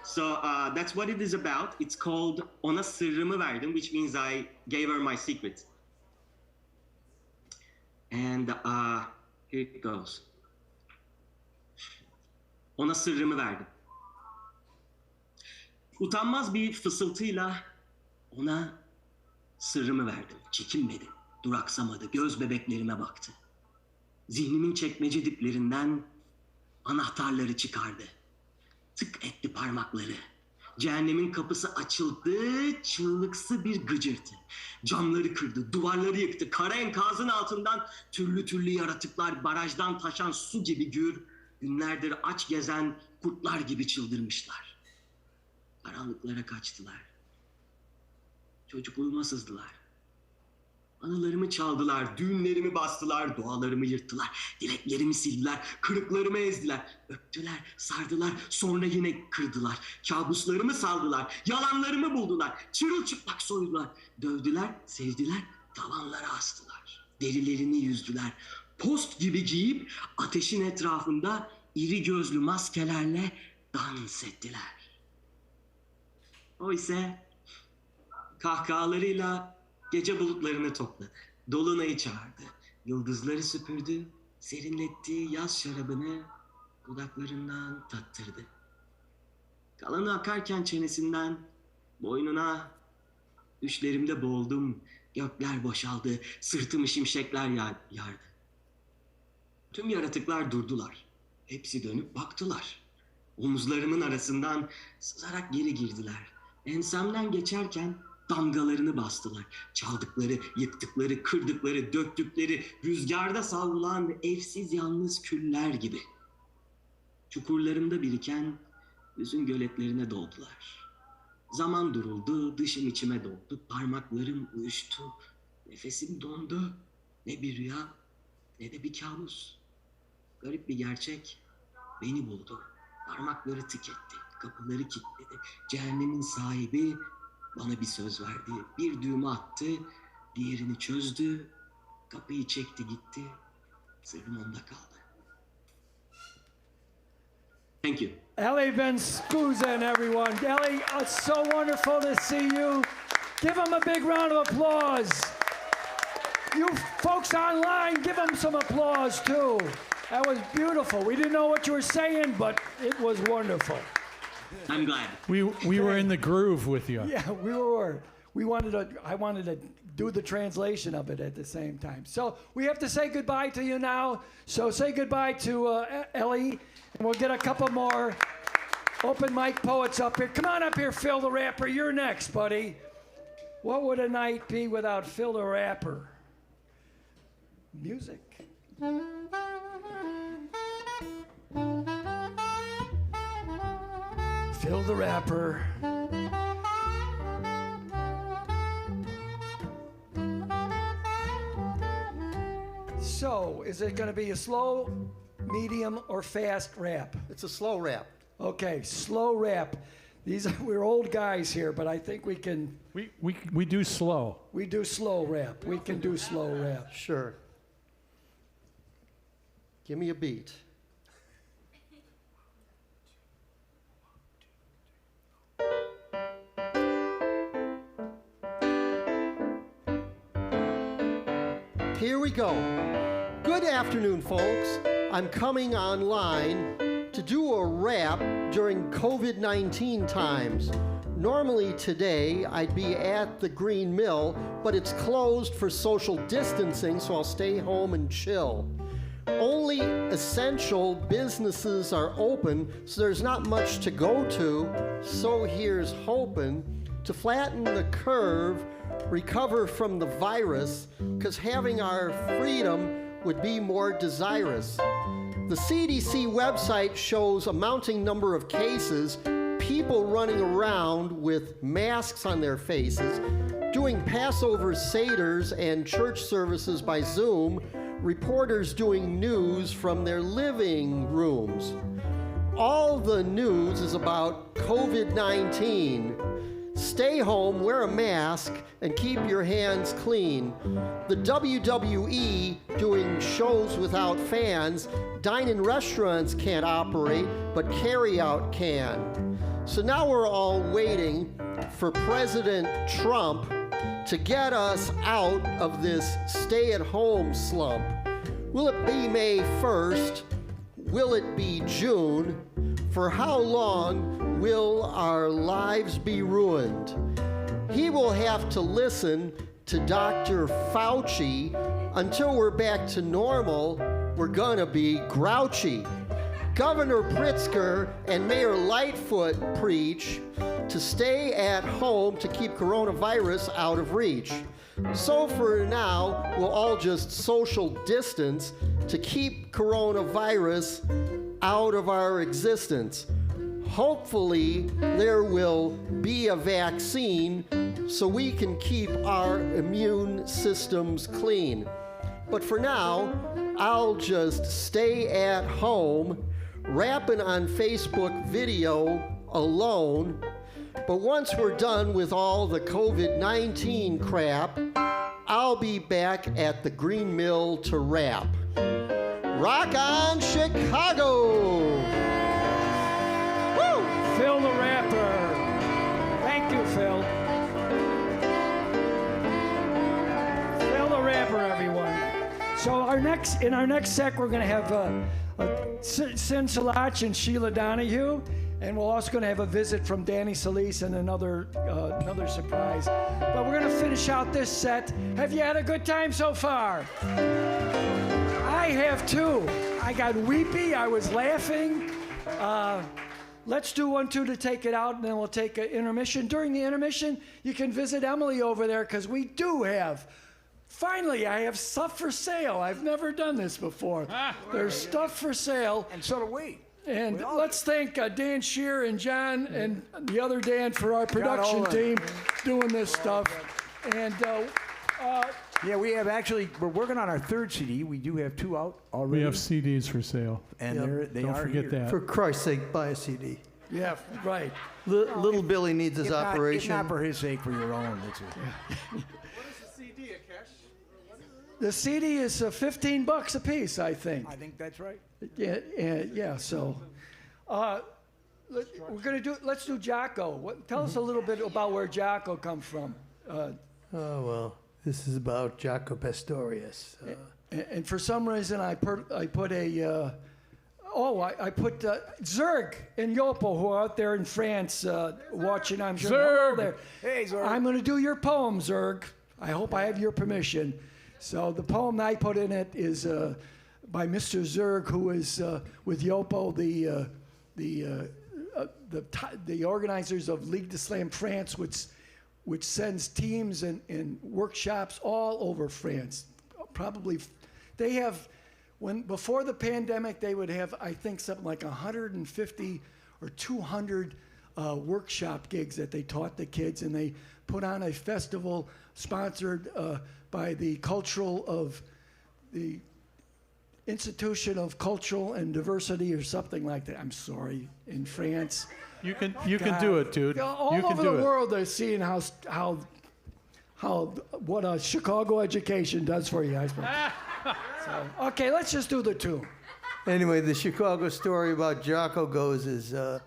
so that's what it is about. It's called Ona Sırrımı Verdim, which means I gave her my secret. And here it goes. Ona sırrımı verdim. Utanmaz bir fısıltıyla ona sırrımı verdim. Çekinmedi, duraksamadı, göz bebeklerime baktı. Zihnimin çekmece diplerinden anahtarları çıkardı. Tık etti parmakları. Cehennemin kapısı açıldı, çığlıksı bir gıcırtı. Camları kırdı, duvarları yıktı. Kara enkazın altından türlü türlü yaratıklar, barajdan taşan su gibi gür, günlerdir aç gezen kurtlar gibi çıldırmışlar. Karanlıklara kaçtılar. Çocukluğuma sızdılar. Anılarımı çaldılar, düğünlerimi bastılar, dualarımı yırttılar, dileklerimi sildiler, kırıklarımı ezdiler, öptüler, sardılar, sonra yine kırdılar, kabuslarımı saldılar, yalanlarımı buldular, çırılçıplak soydular, dövdüler, sevdiler, tavanlara astılar, derilerini yüzdüler, post gibi giyip ateşin etrafında iri gözlü maskelerle dans ettiler. O ise kahkahalarıyla gece bulutlarını topladı, dolunayı çağırdı, yıldızları süpürdü, serinlettiği yaz şarabını dudaklarından tattırdı. Kalanı akarken çenesinden, boynuna, düşlerimde boğuldum, gökler boşaldı, sırtımı şimşekler yardı. Tüm yaratıklar durdular, hepsi dönüp baktılar. Omuzlarımın arasından sızarak geri girdiler. Ensemden geçerken damgalarını bastılar. Çaldıkları, yıktıkları, kırdıkları, döktükleri, rüzgarda savrulan evsiz yalnız küller gibi. Çukurlarımda biriken hüzün göletlerine doldular. Zaman duruldu, dışım içime doldu, parmaklarım uyuştu, nefesim dondu. Ne bir rüya, ne de bir kabus. Garip bir gerçek beni buldu. Parmakları tüketti, kapıları kilitledi. Cehennemin sahibi bana bir söz verdi. Bir düğme attı, diğerini çözdü. Kapıyı çekti gitti. Sırrım onda kaldı. Thank you. Ellie Van Skuzen, everyone. Ellie, it's so wonderful to see you. Give him a big round of applause. You folks online, give him some applause too. That was beautiful. We didn't know what you were saying, but it was wonderful. I'm glad. We were in the groove with you. Yeah, we were. I wanted to do the translation of it at the same time. So we have to say goodbye to you now. So say goodbye to Ellie, and we'll get a couple more open mic poets up here. Come on up here, Phil the Rapper. You're next, buddy. What would a night be without Phil the Rapper? Music. Phil the Rapper. So, is it going to be a slow, medium, or fast rap? It's a slow rap. Okay, slow rap. We're old guys here, but I think we can. We do slow. We do slow rap. We can do slow rap. Sure. Give me a beat. Here we go. Good afternoon, folks. I'm coming online to do a rap during COVID-19 times. Normally today I'd be at the Green Mill, but it's closed for social distancing, so I'll stay home and chill. Only essential businesses are open, so there's not much to go to. So here's hoping to flatten the curve, recover from the virus, because having our freedom would be more desirous. The CDC website shows a mounting number of cases, people running around with masks on their faces, doing Passover seders and church services by Zoom, reporters doing news from their living rooms. All the news is about COVID-19. Stay home, wear a mask, and keep your hands clean. The WWE doing shows without fans. Dine-in restaurants can't operate, but carry-out can. So now we're all waiting for President Trump to get us out of this stay-at-home slump. Will it be May 1st? Will it be June? For how long will our lives be ruined? He will have to listen to Dr. Fauci. Until we're back to normal, we're gonna be grouchy. Governor Pritzker and Mayor Lightfoot preach to stay at home to keep coronavirus out of reach. So for now, we'll all just social distance to keep coronavirus out of our existence. Hopefully, there will be a vaccine so we can keep our immune systems clean. But for now, I'll just stay at home, rapping on Facebook video alone. But once we're done with all the COVID-19 crap, I'll be back at the Green Mill to rap. Rock on, Chicago! Woo! Phil the Rapper. Thank you, Phil. Phil the Rapper, everyone. So in our next sec, we're going to have Sin Salach and Sheila Donahue, and we're also going to have a visit from Danny Solis and another surprise. But we're going to finish out this set. Have you had a good time so far? I have too. I got weepy. I was laughing. Let's do 1, 2 to take it out, and then we'll take an intermission. During the intermission, you can visit Emily over there, because we do have, finally, I have stuff for sale. I've never done this before. There's stuff for sale. And so do we. And let's thank Dan Shear and John and the other Dan for our production team doing this stuff. And yeah, we have we're working on our 3rd CD. We do have 2 out already. We have CDs for sale. And they Don't are forget here. that. For Christ's sake, buy a CD. yeah, right. Little Billy needs his If operation. not for his sake, for your own. The CD is $15 a piece, I think. I think that's right. Yeah. So, let's do Jocko. Tell us a little bit about where Jocko comes from. Oh, well, this is about Jaco Pastorius. And for some reason, I put Zerg and Yopo, who are out there in France watching. I'm sure Zerg! there. Hey, Zerg. I'm going to do your poem, Zerg. I hope I have your permission. So the poem that I put in it is by Mr. Zerg, who is with Yopo, the organizers of Ligue de Slam France, which sends teams and workshops all over France. Probably, they have, before the pandemic, they would have, I think, something like 150 or 200 workshop gigs that they taught the kids, and they put on a festival sponsored by the Institution of Cultural and Diversity or something like that. I'm sorry, in France. You can do it, dude. All you can over do the it. world, they're seeing what a Chicago education does for you, I suppose. So, okay, let's just do the 2. Anyway, the Chicago story about Jaco goes is the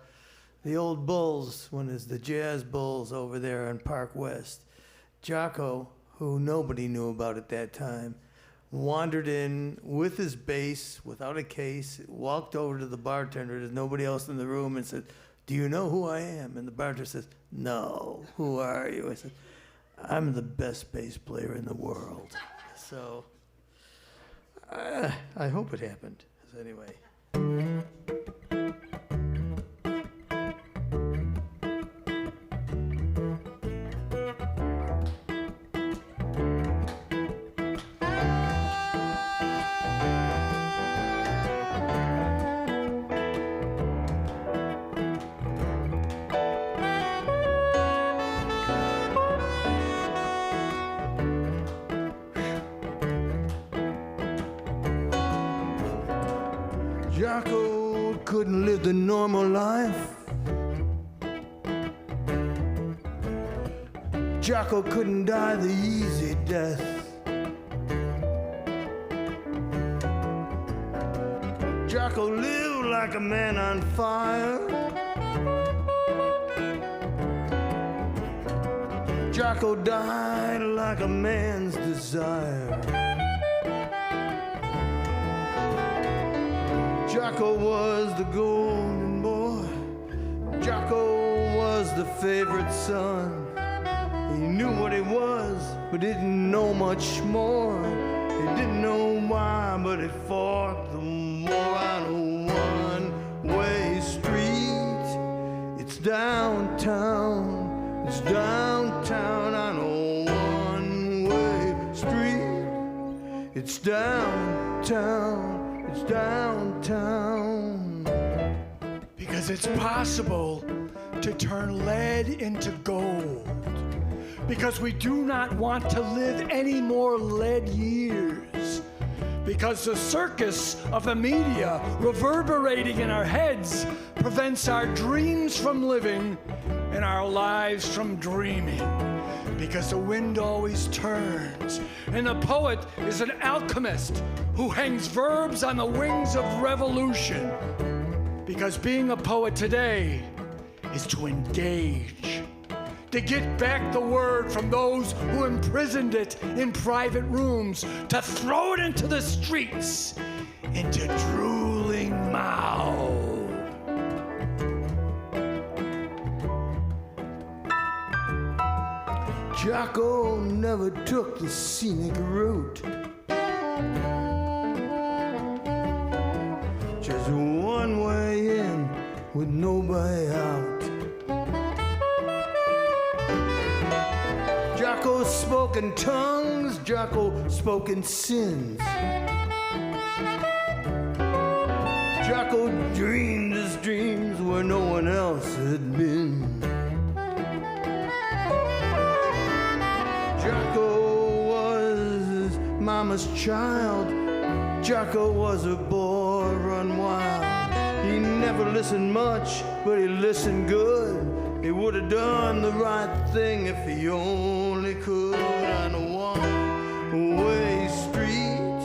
old Bulls, when it's the Jazz Bulls over there on Park West. Jaco, who nobody knew about at that time, wandered in with his bass, without a case, walked over to the bartender, there's nobody else in the room, and said, "Do you know who I am?" And the bartender says, "No, who are you?" I said, "I'm the best bass player in the world." So, I hope it happened. Anyway. Jaco couldn't live the normal life. Jaco couldn't die the easy death. Jaco lived like a man on fire. Jaco died like a man's desire. Jaco was the golden boy. Jaco was the favorite son. He knew what he was, but didn't know much more. He didn't know why, but he fought the war on a one-way street. It's downtown. It's downtown on a one-way street. It's downtown. It's downtown. Because Because it's possible to turn lead into gold. Because we do not want to live any more lead years. Because the circus of the media reverberating in our heads prevents our dreams from living and our lives from dreaming. Because the wind always turns, and the poet is an alchemist who hangs verbs on the wings of revolution. Because being a poet today is to engage, to get back the word from those who imprisoned it in private rooms, to throw it into the streets, into drooling mouths. Jocko never took the scenic route. Just one way in with nobody out. Jocko spoke in tongues, Jocko spoke in sins. Jocko dreamed his dreams where no one else had been. Jocko was his mama's child. Jocko was a boy run wild. He never listened much, but he listened good. He would have done the right thing if he only could. On a one-way street,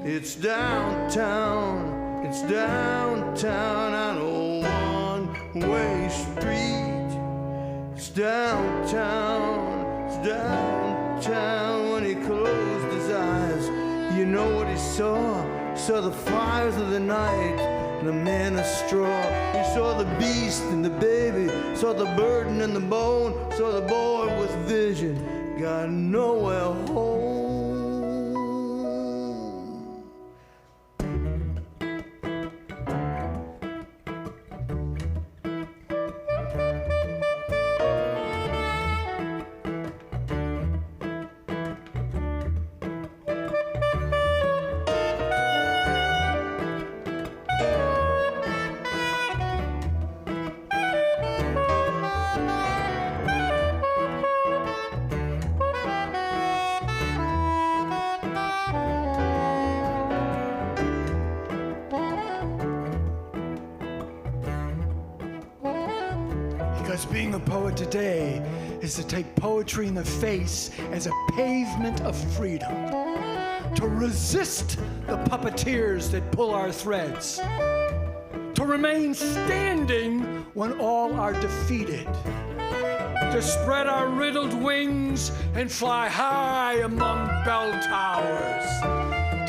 it's downtown, it's downtown. On a one-way street, it's downtown, it's downtown. When he closed his eyes, you know what he saw? He saw the fires of the night and the man of straw. He saw the beast and the baby, saw the burden and the bone, saw the boy with vision, got nowhere home. Because being a poet today is to take poetry in the face as a pavement of freedom, to resist the puppeteers that pull our threads, to remain standing when all are defeated, to spread our riddled wings and fly high among bell towers,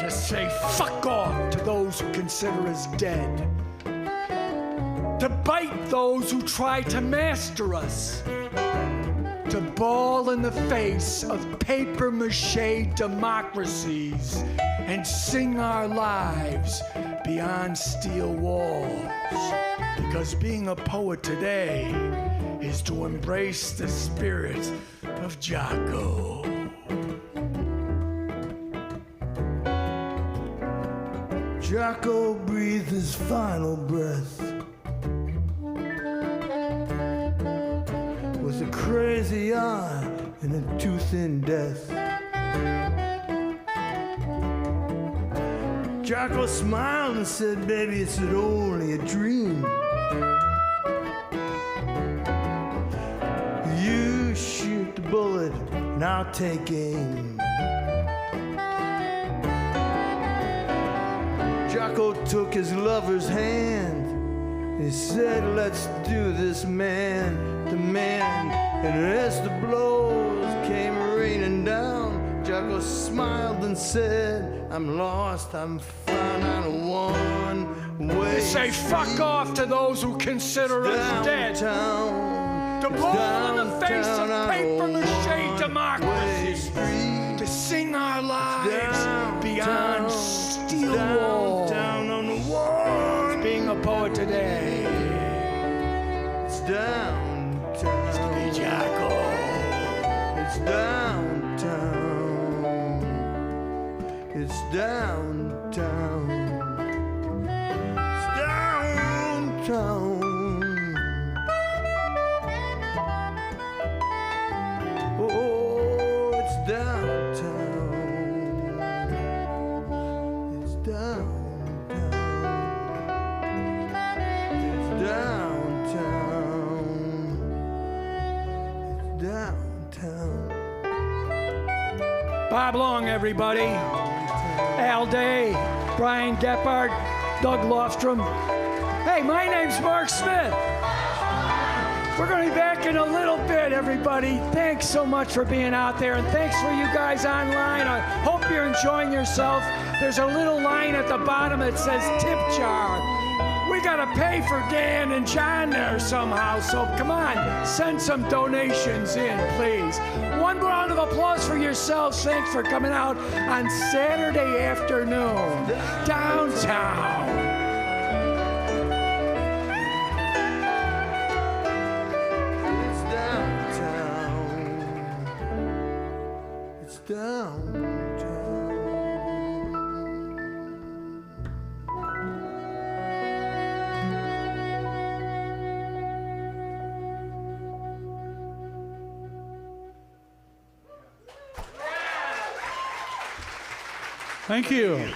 to say fuck off to those who consider us dead, to bite those who try to master us, to bawl in the face of papier-mâché democracies and sing our lives beyond steel walls. Because being a poet today is to embrace the spirit of Jocko. Jocko breathed his final breath with a crazy eye and a tooth in death. Jocko smiled and said, baby, it's only a dream. You shoot the bullet and I'll take aim. Jocko took his lover's hand. He said, let's do this, man to man. And as the blows came raining down, Jocko smiled and said, I'm lost, I'm found on a one-way They say fuck off to those who consider us dead. To blow in the face of papier-mâché democracy. To sing our lives beyond steel walls. Down on the wall. Being a poet today. It's downtown. It's to be Jocko. It's downtown. It's downtown. It's downtown. downtown. It's downtown. It's downtown. It's downtown. Bob Long, everybody. Al Day, Brian Gephardt, Doug Lofstrom. Hey, my name's Marc Smith. We're going to be back in a little bit, everybody. Thanks so much for being out there, and thanks for you guys online. I hope you're enjoying yourself. There's a little line at the bottom that says tip jar. We got to pay for Dan and John there somehow, so come on, send some donations in, please. One round of applause for yourselves. Thanks for coming out on Saturday afternoon, downtown. Downtown. Thank you.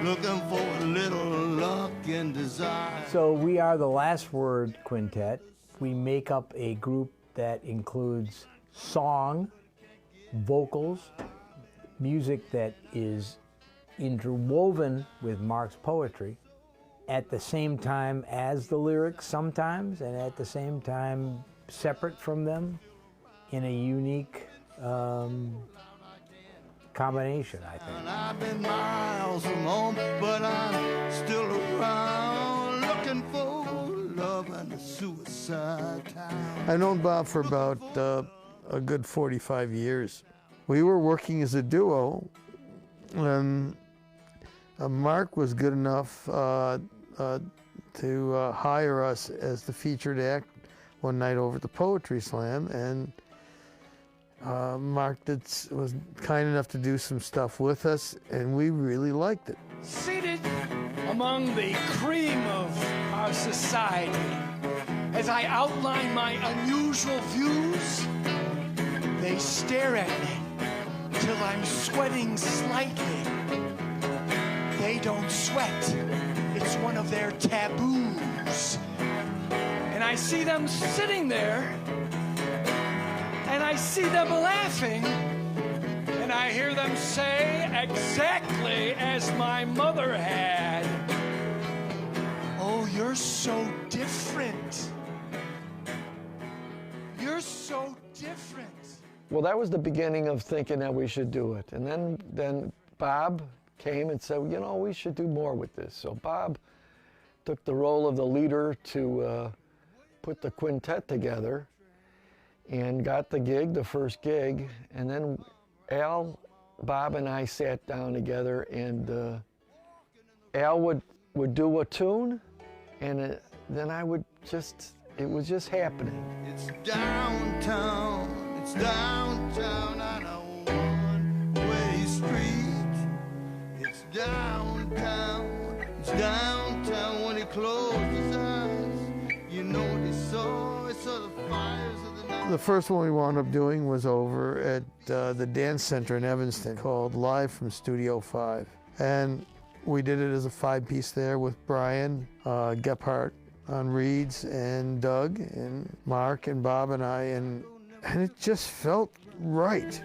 Looking for a little luck and desire. So we are the Last Word Quintet. We make up a group that includes song, vocals, music that is interwoven with Marc's poetry at the same time as the lyrics sometimes, and at the same time separate from them in a unique combination, I think. I've been miles from home, but I'm still around looking for love and a suicide town. I've known Bob for about a good 45 years. We were working as a duo, and Marc was good enough to hire us as the featured act one night over at the Poetry Slam, and Marc was kind enough to do some stuff with us, and we really liked it. Seated among the cream of our society, as I outline my unusual views, they stare at me till I'm sweating slightly. They don't sweat. It's one of their taboos. And I see them sitting there, and I see them laughing, and I hear them say exactly as my mother had, "Oh, you're so different. You're so different." Well, that was the beginning of thinking that we should do it. And then Bob came and said, you know, we should do more with this. So Bob took the role of the leader to put the quintet together, and got the gig, the first gig, and then Al, Bob, and I sat down together, and Al would do a tune, and then I would just, it was just happening. It's downtown on a one-way street. It's downtown when he closed his eyes. You know what he saw the fires of the night. The first one we wound up doing was over at the Dance Center in Evanston, called Live from Studio 5. And We did it as a 5-piece there with Brian Gephardt on reeds, and Doug and Mark and Bob and I, and it just felt right.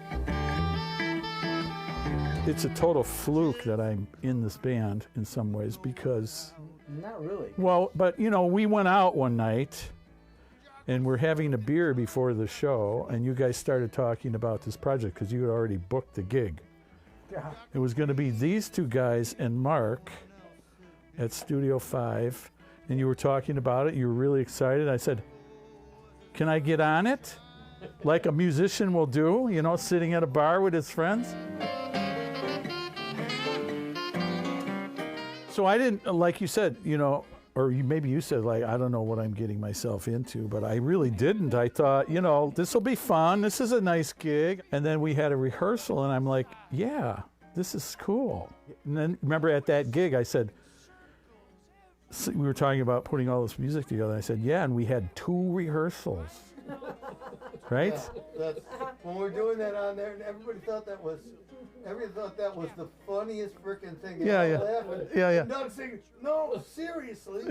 It's a total fluke that I'm in this band in some ways because... Not really. Well, but you know, we went out one night and we're having a beer before the show, and you guys started talking about this project because you had already booked the gig. Yeah. It was going to be these two guys and Mark at Studio 5, and you were talking about it. You were really excited. I said, can I get on it? Like a musician will do, you know, sitting at a bar with his friends. So I didn't, like you said, you know, or maybe you said, like, I don't know what I'm getting myself into, but I really didn't. I thought, you know, this will be fun. This is a nice gig. And then we had a rehearsal, and I'm like, yeah, this is cool. And then remember at that gig, I said, we were talking about putting all this music together. I said, yeah, and we had 2 rehearsals, right? Yeah, when we're doing that on there, and everybody thought that was the funniest freaking thing. Yeah, yeah. Laughing. Yeah, yeah. And Doug saying, no, seriously,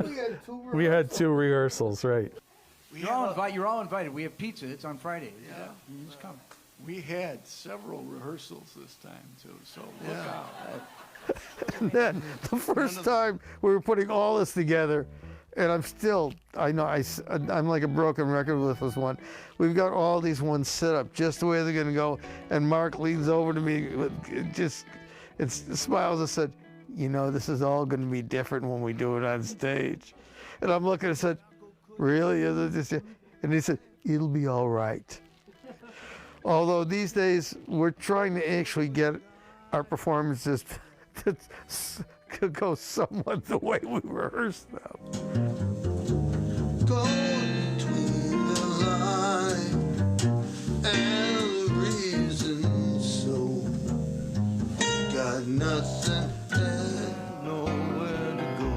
we had 2 rehearsals. We had 2 rehearsals, right. You're all invited. We have pizza. It's on Friday. Yeah. You just come. We had several rehearsals this time, too, so look out. And then the first time we were putting all this together, and I'm like a broken record with this one. We've got all these ones set up just the way they're going to go, and Mark leans over to me and smiles and said, you know, this is all going to be different when we do it on stage. And I'm looking and said, really? And he said, it'll be all right. Although these days we're trying to actually get our performances to go somewhat the way we rehearsed them. Go between the line and the reason, so got nothing and nowhere to go.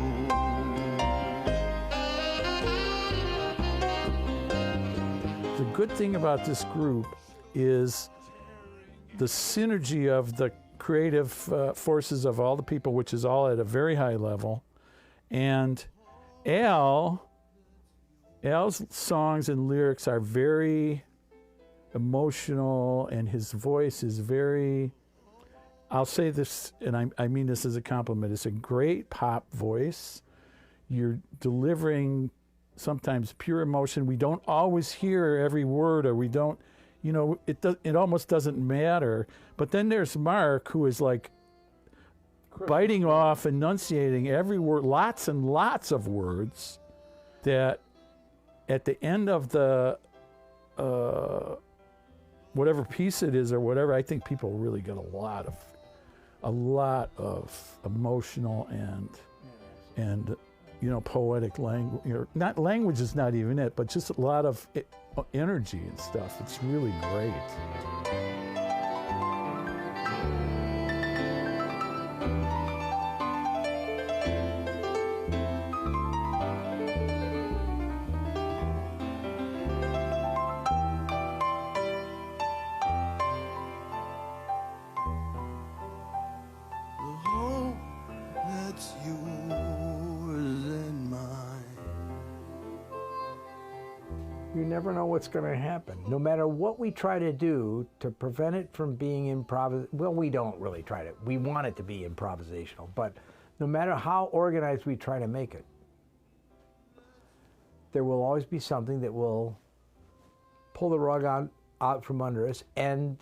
The good thing about this group is the synergy of the creative forces of all the people, which is all at a very high level. And Al's songs and lyrics are very emotional, and his voice is very, I'll say this, and I mean this as a compliment, it's a great pop voice. You're delivering sometimes pure emotion. We don't always hear every word, or we don't, you know, it almost doesn't matter. But then there's Mark, who is like biting off, enunciating every word, lots and lots of words, that at the end of the whatever piece it is or whatever, I think people really get a lot of emotional and you know, poetic language. Not language is not even it, but just a lot of energy and stuff. It's really great. You never know what's going to happen. No matter what we try to do to prevent it from being well, we don't really try to. We want it to be improvisational, but no matter how organized we try to make it, there will always be something that will pull the rug out from under us, and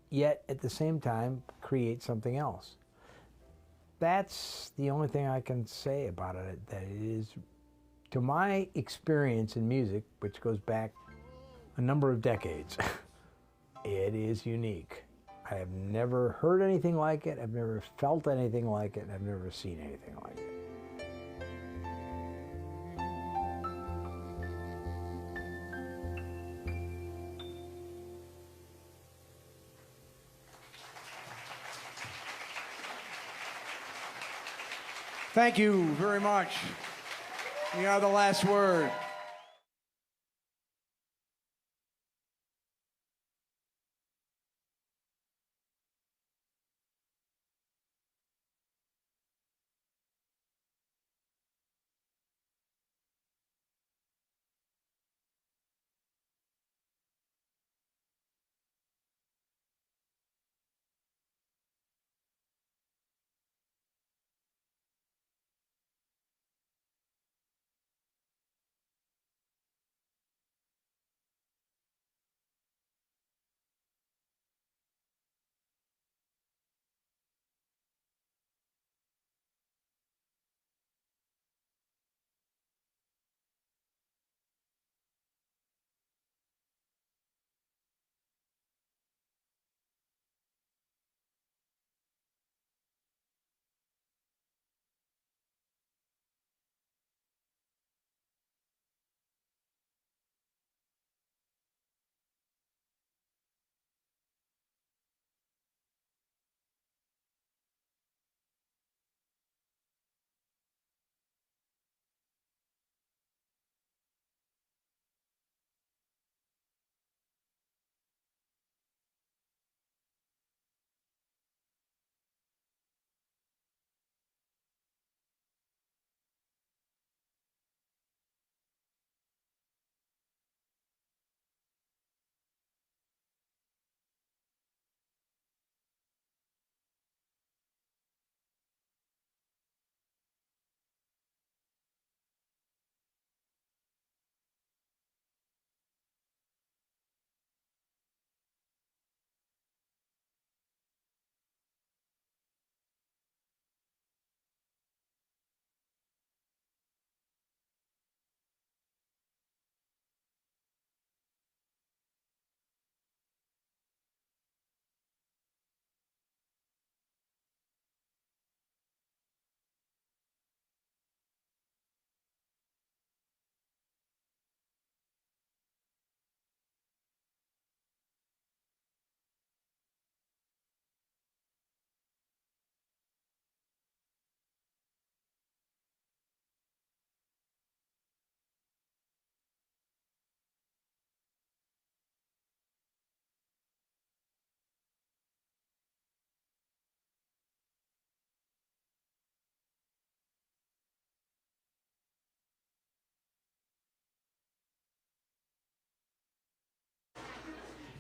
yet at the same time create something else. That's the only thing I can say about it, that it is, to my experience in music, which goes back a number of decades, it is unique. I have never heard anything like it, I've never felt anything like it, and I've never seen anything like it. Thank you very much. We are the Last Word.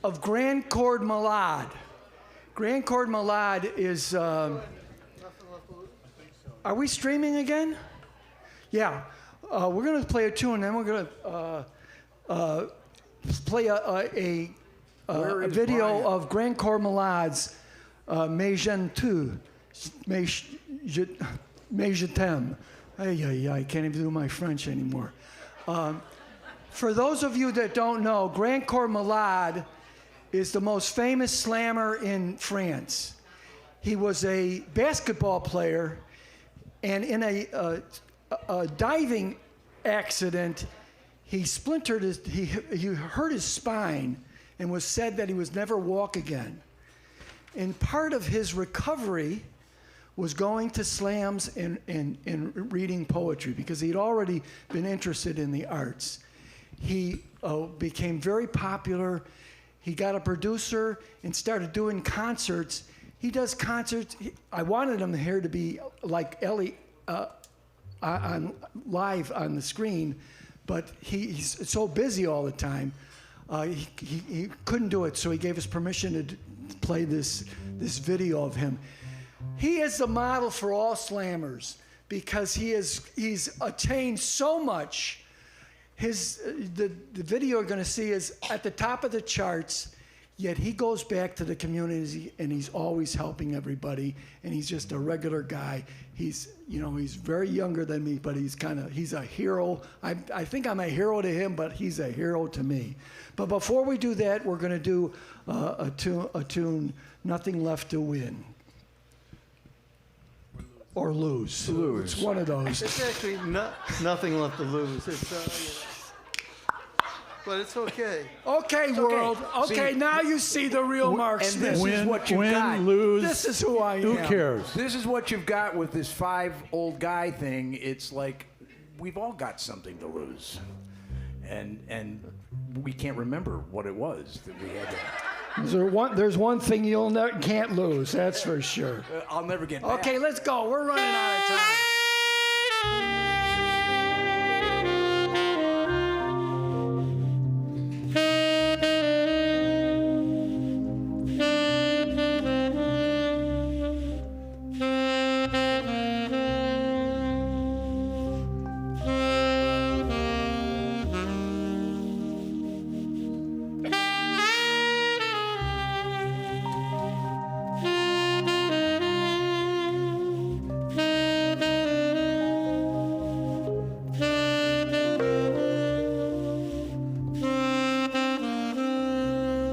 of Grand Chord Malade. Grand Chord Malade is, are we streaming again? Yeah. We're going to play a tune, then we're going to play a video Brian? of Grand Chord Malade's Mais j'aime tout, mais je t'aime. I can't even do my French anymore. For those of you that don't know, Grand Chord Malade is the most famous slammer in France. He was a basketball player, and in a diving accident, he splintered he hurt his spine and was said that he would never walk again. And part of his recovery was going to slams and reading poetry because he'd already been interested in the arts. He became very popular. He got a producer and started doing concerts. He does concerts. I wanted him here to be like Ellie on live on the screen, but he's so busy all the time. He couldn't do it, so he gave us permission to play this video of him. He is the model for all slammers because he's attained so much. The video you're going to see is at the top of the charts, yet he goes back to the community and he's always helping everybody, and he's just a regular guy. He's very younger than me, but he's a hero. I think I'm a hero to him, but he's a hero to me. But before we do that, we're going to do a tune, Nothing Left to Win. Or lose. It's one of those. It's actually nothing left to lose. But it's okay. Okay, world. Okay, now you see the real Marc And Smith. this is what you've got. Lose. This is who I am. Who cares? This is what you've got with this 5 old guy thing. It's like we've all got something to lose, and we can't remember what it was that we had to. There's one thing you can't lose, that's for sure. I'll never get back. Okay, let's go. We're running out of time.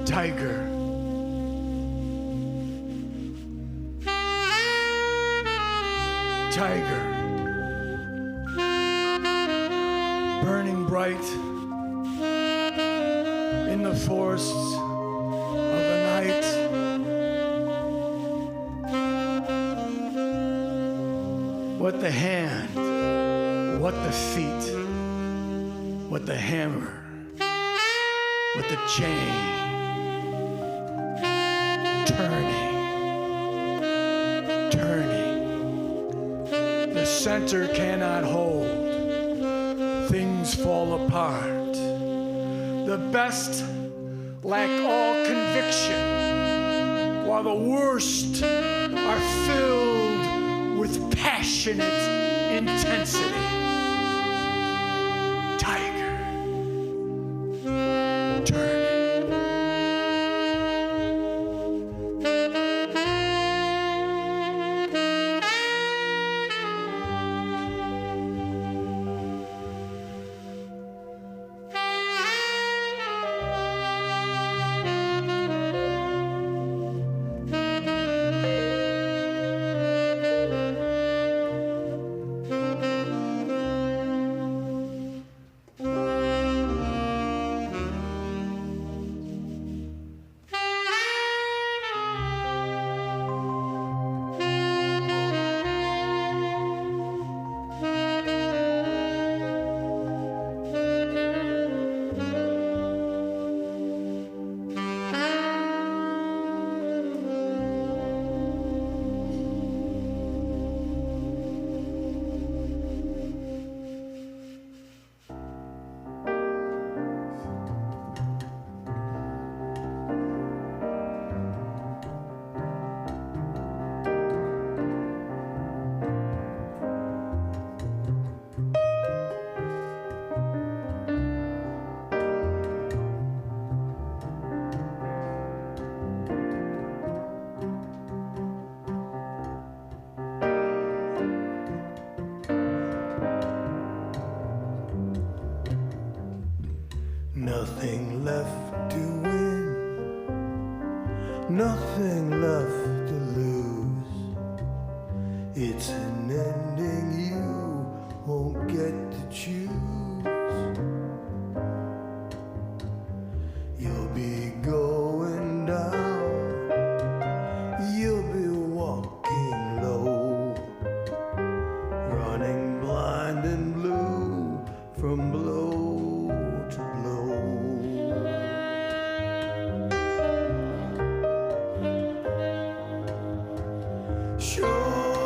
Tiger. Tiger. Burning bright in the forests of the night. What the hand, what the feet, what the hammer, what the chain. Turning. The center cannot hold. Things fall apart. The best lack all conviction, while the worst are filled with passionate intensity. Tiger. Turning.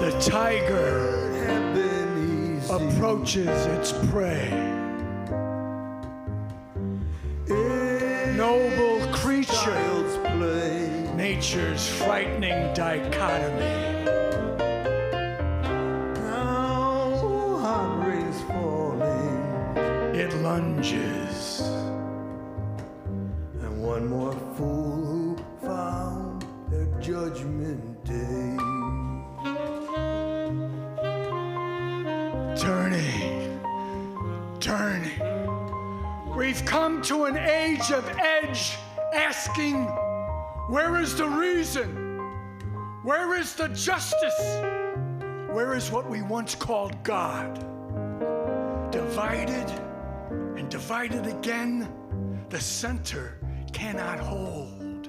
The tiger approaches its prey. Noble creature, nature's frightening dichotomy. Now hot rain's falling, It lunges. and one more fool who found their judgment day. Turning. We've come to an age of edge, asking, where is the reason? Where is the justice? Where is what we once called God? Divided and divided again, the center cannot hold.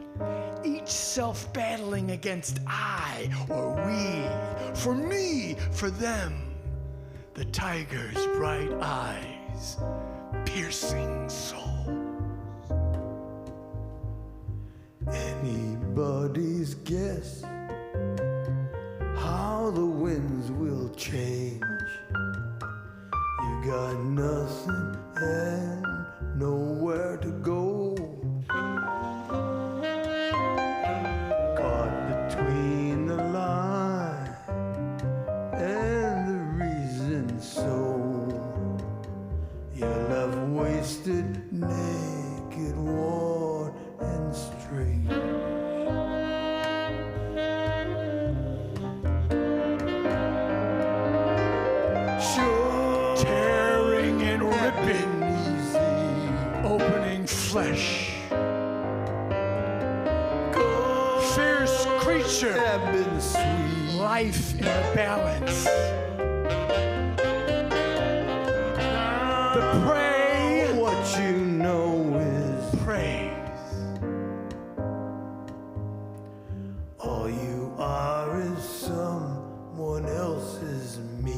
Each self battling against I or we, for me, for them. The tiger's bright eyes, piercing soul. Anybody's guess how the winds will change. You got nothing and nowhere to go. Caught between the line and the reason so. You're left wasted, naked, worn and strange. Sure, Tearing and ripping, easy. opening flesh. Fierce creature, Have been sweet. life in a balance. The prey, What you know is praise. all you are is someone else's meat.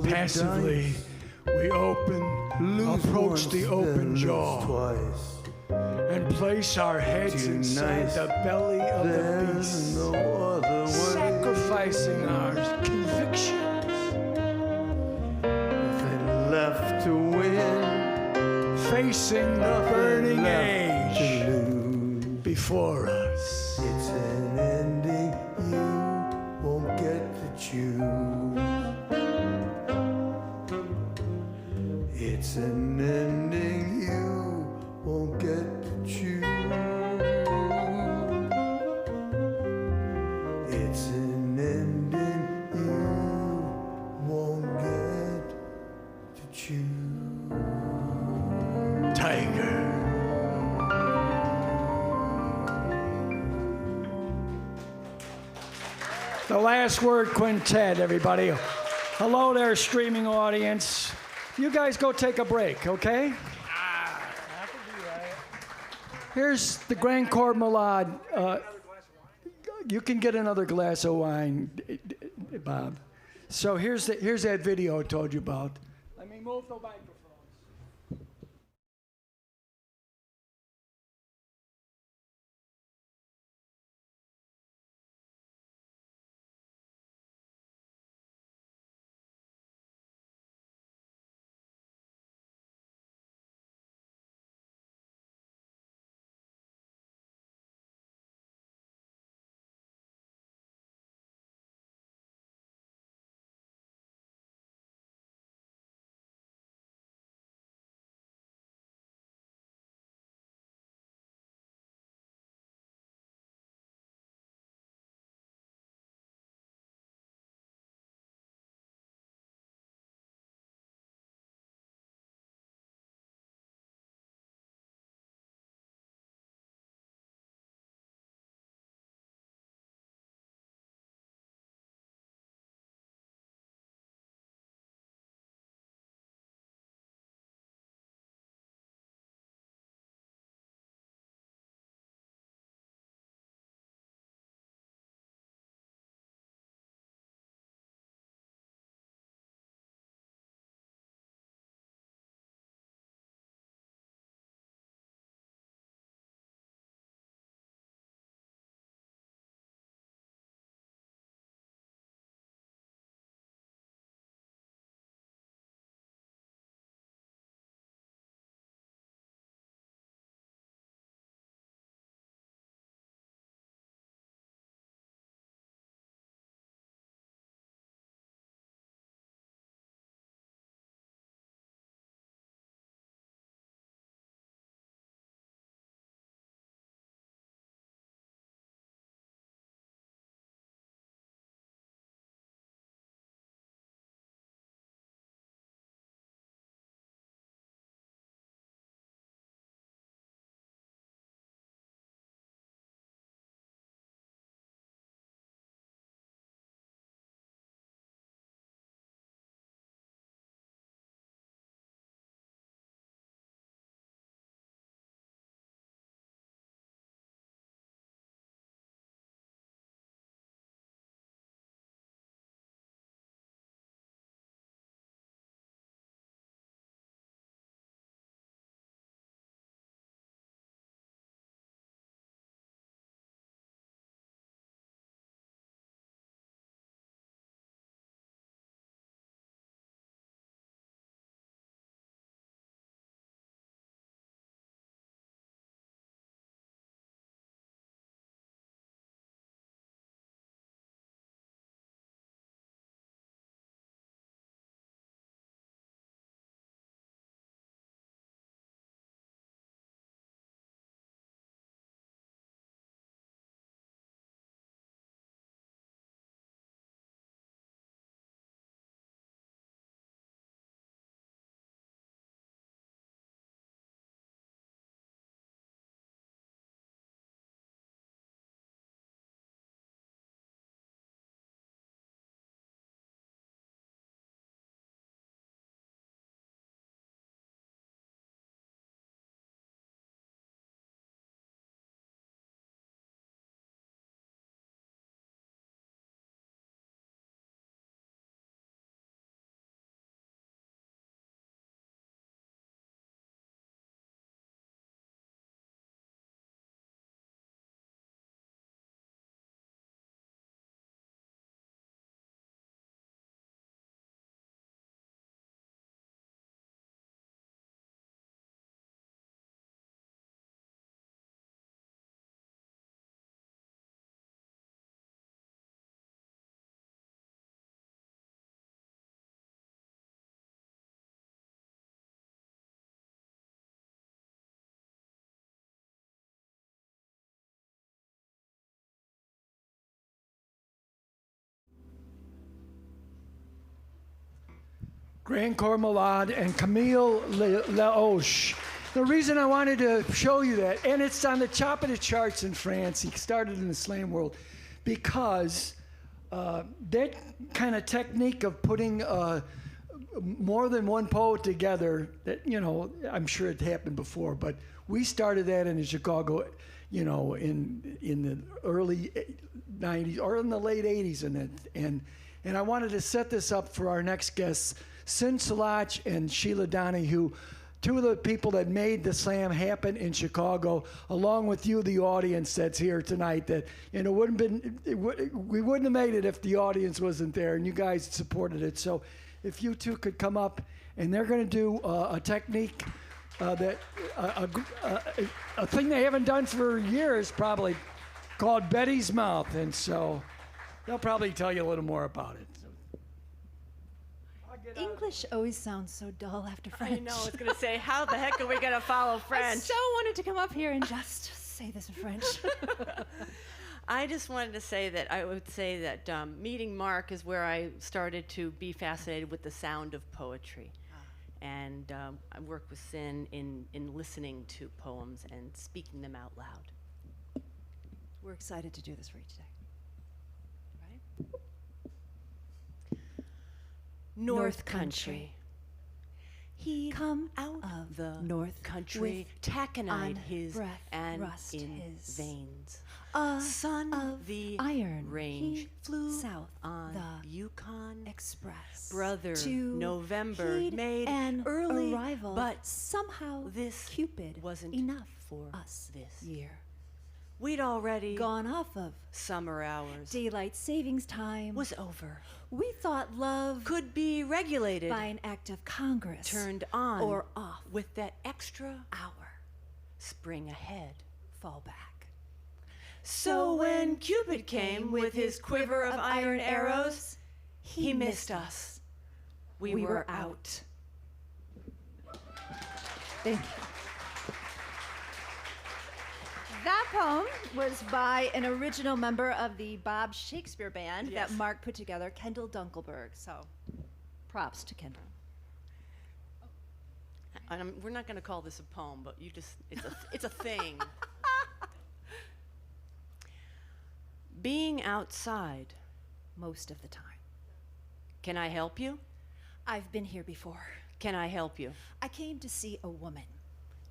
Passively, we approach the open jaw Twice. and place our heads Too inside nice. the belly of the There's beast, no other way. sacrificing our convictions. Nothing left to win. Facing the burning left to age lose. before us. It's an ending you won't get to choose. It's an ending you won't get to choose. It's an ending you won't get to choose. Tiger. The Last Word Quintet, everybody. Hello there, streaming audience. You guys go take a break, okay? Here's the Grand Corps Malade. You can get another glass of wine, Bob. So here's that video I told you about. Let me move the microphone. Grand Corps Malade and Camille Laoche. The reason I wanted to show you that, and it's on the top of the charts in France, he started in the slam world, because that kind of technique of putting more than one poet together, that, you know, I'm sure it happened before, but we started that in Chicago, you know, in the early 90s or in the late 80s, and I wanted to set this up for our next guests, Sin Salach and Sheila Donahue, two of the people that made the slam happen in Chicago, along with you, the audience that's here tonight. That, you know, we wouldn't have made it if the audience wasn't there, and you guys supported it. So, if you two could come up, and they're going to do a technique a thing they haven't done for years, probably, called Betty's Mouth, and so they'll probably tell you a little more about it. English always sounds so dull after French. I know, I was going to say, how the heck are we going to follow French? I so wanted to come up here and just say this in French. I just wanted to say that I would say that meeting Marc is where I started to be fascinated with the sound of poetry. And I work with Sin in listening to poems and speaking them out loud. We're excited to do this for you today. Ready? North Country. He'd come out of the North Country, with taconite his breath and rust in his veins. Son of the iron range he flew south on the Yukon Express. Brother to November heed made an early arrival, but somehow this Cupid wasn't enough for us this year. We'd already Gone off of summer hours. daylight savings time Was over. We thought love Could be regulated by an act of Congress turned on or off with that extra hour. spring ahead. Fall back. So when Cupid came with his quiver of iron arrows, he missed us. We were out. Thank you. That poem was by an original member of the Bob Shakespeare Band Yes. that Marc put together, Kendall Dunkelberg. So, props to Kendall. And we're not going to call this a poem, but it's a thing. Being outside. Most of the time. Can I help you? I've been here before. Can I help you? I came to see a woman.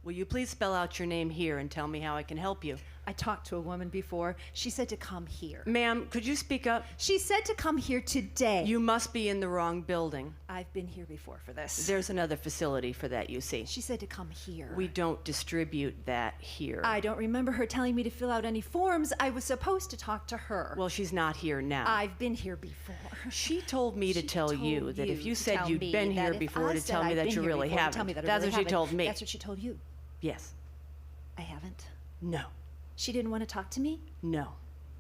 Will you please spell out your name here and tell me how I can help you? I talked to a woman before. She said to come here. Ma'am, could you speak up? She said to come here today. You must be in the wrong building. I've been here before for this. There's another facility for that, you see. She said to come here. We don't distribute that here. I don't remember her telling me to fill out any forms. I was supposed to talk to her. Well, she's not here now. I've been here before. She told me to tell you that if you said you'd been here before, to tell me that you really haven't. That's what she told me. That's what she told you. Yes. I haven't. No. She didn't want to talk to me? No.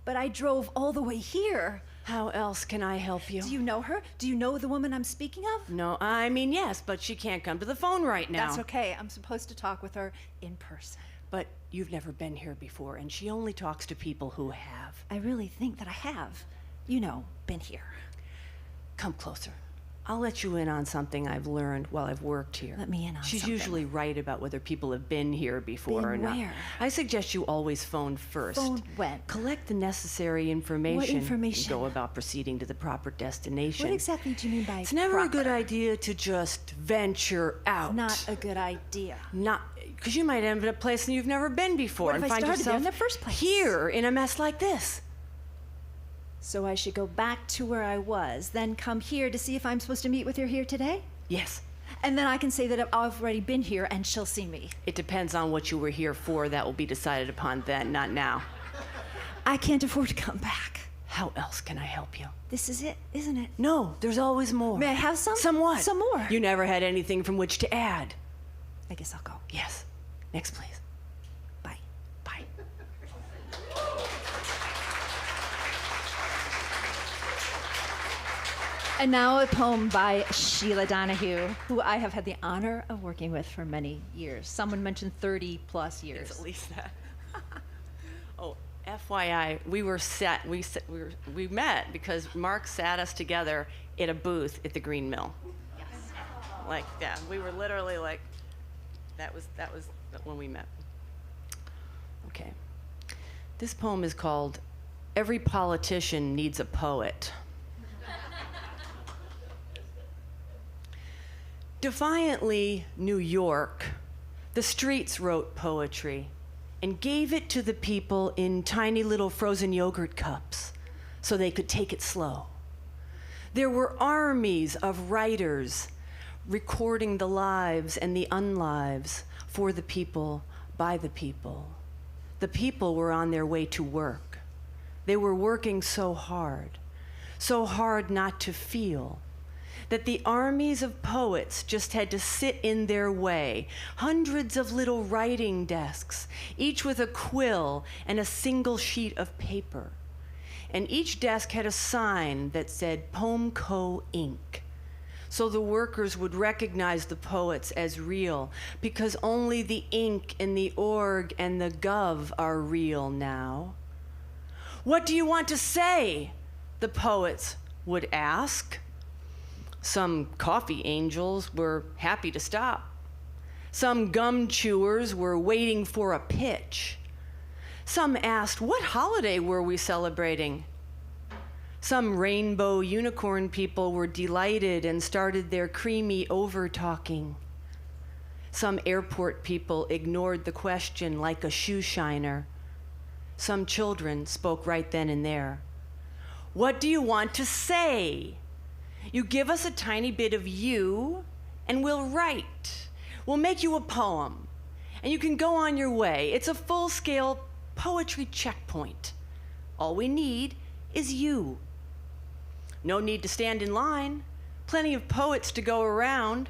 But I drove all the way here. How else can I help you? Do you know her? Do you know the woman I'm speaking of? No, I mean, yes, but she can't come to the phone right now. That's okay. I'm supposed to talk with her in person. But you've never been here before, and she only talks to people who have. I really think that I have. You know, been here. Come closer. I'll let you in on something I've learned while I've worked here. Let me in on She's something. usually right about whether people have been here before Been or not. where? I suggest you always phone first. Phone when? Collect the necessary information. What information? And go about proceeding to the proper destination. What exactly do you mean by It's never a good proper? idea to just venture out. Not a good idea. Not because you might end up in a place you've never been before What and if I find started there yourself in the first place? here in a mess like this. So I should go back to where I was, then come here to see if I'm supposed to meet with her here today? Yes. And then I can say that I've already been here and she'll see me. It depends on what you were here for. That will be decided upon then, not now. I can't afford to come back. How else can I help you? This is it, isn't it? No, there's always more. May I have some? Some what? Some more. You never had anything from which to add. I guess I'll go. Yes. Next, please. Bye. Bye. And now a poem by Sheila Donahue, who I have had the honor of working with for many years. Someone mentioned 30 plus years. It's at least that. Oh, FYI, we met because Marc sat us together at a booth at the Green Mill. Yes. Like that. We were literally like, that was when we met. Okay. This poem is called Every Politician Needs a Poet. Defiantly New York, the streets wrote poetry. and gave it to the people in tiny little frozen yogurt cups so they could take it slow. There were armies of writers recording the lives and the unlives for the people, by the people. The people were on their way to work. They were working so hard not to feel, that the armies of poets just had to sit in their way. Hundreds of little writing desks, each with a quill and a single sheet of paper. And each desk had a sign that said Poem Co. Inc. So the workers would recognize the poets as real, because only the ink and the org and the gov are real now. What do you want to say? The poets would ask. Some coffee angels were happy to stop. Some gum chewers were waiting for a pitch. Some asked, what holiday were we celebrating? Some rainbow unicorn people were delighted and started their creamy over-talking. Some airport people ignored the question like a shoe shiner. Some children spoke right then and there. What do you want to say? You give us a tiny bit of you, and we'll write. We'll make you a poem, and you can go on your way. It's a full-scale poetry checkpoint. All we need is you. No need to stand in line. Plenty of poets to go around.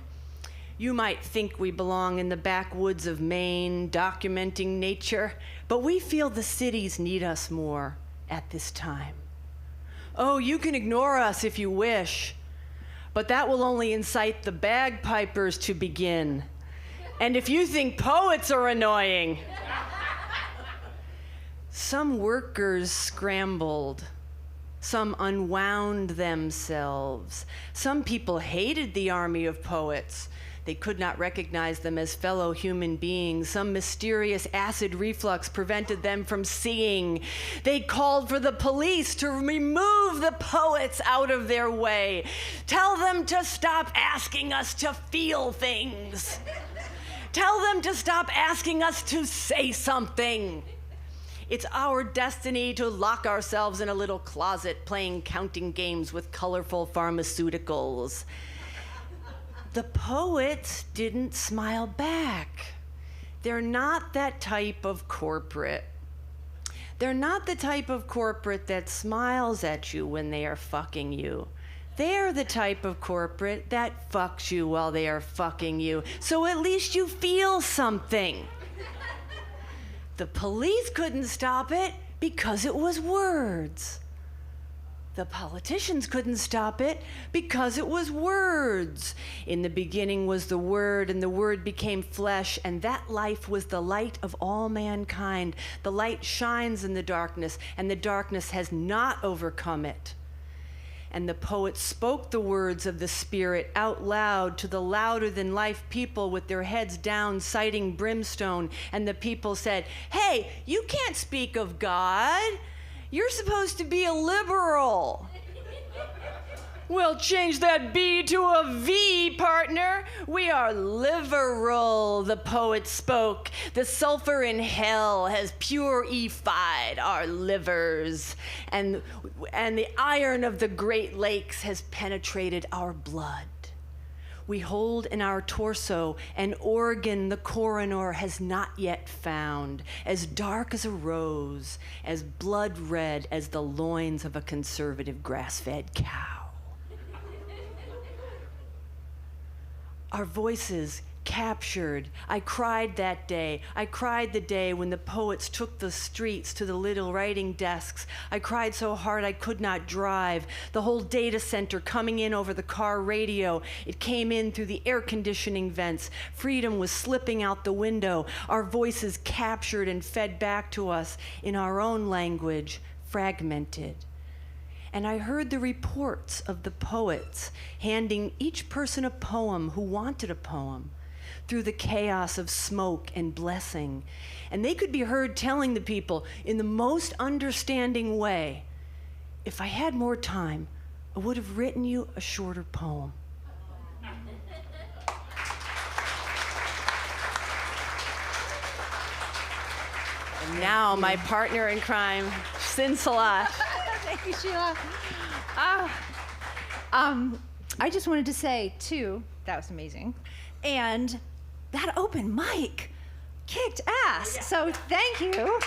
You might think we belong in the backwoods of Maine, documenting nature, but we feel the cities need us more at this time. Oh, you can ignore us if you wish, but that will only incite the bagpipers to begin. And if you think poets are annoying, some workers scrambled. Some unwound themselves. Some people hated the army of poets. They could not recognize them as fellow human beings. Some mysterious acid reflux prevented them from seeing. They called for the police to remove the poets out of their way. Tell them to stop asking us to feel things. Tell them to stop asking us to say something. It's our destiny to lock ourselves in a little closet playing counting games with colorful pharmaceuticals. The poets didn't smile back. They're not that type of corporate. They're not the type of corporate that smiles at you when they are fucking you. They're the type of corporate that fucks you while they are fucking you. So at least you feel something. The police couldn't stop it because it was words. The politicians couldn't stop it because it was words. In the beginning was the Word, and the Word became flesh, and that life was the light of all mankind. The light shines in the darkness, and the darkness has not overcome it. And the poet spoke the words of the Spirit out loud to the louder-than-life people with their heads down, citing brimstone. And the people said, "Hey, you can't speak of God. You're supposed to be a liberal." We'll change that B to a V, partner. We are liberal, the poet spoke. The sulfur in hell has purified our livers, and the iron of the Great Lakes has penetrated our blood. We hold in our torso an organ the coroner has not yet found, as dark as a rose, as blood red as the loins of a conservative grass-fed cow. Our voices captured. I cried that day. I cried the day when the poets took the streets to the little writing desks. I cried so hard I could not drive. The whole data center coming in over the car radio. It came in through the air conditioning vents. Freedom was slipping out the window. Our voices captured and fed back to us in our own language, fragmented. And I heard the reports of the poets handing each person a poem who wanted a poem through the chaos of smoke and blessing. And they could be heard telling the people in the most understanding way, "If I had more time, I would have written you a shorter poem." Now my partner in crime, Sin Salat. Thank you, Sheila. I just wanted to say, too, that was amazing. And that open mic kicked ass. So thank you.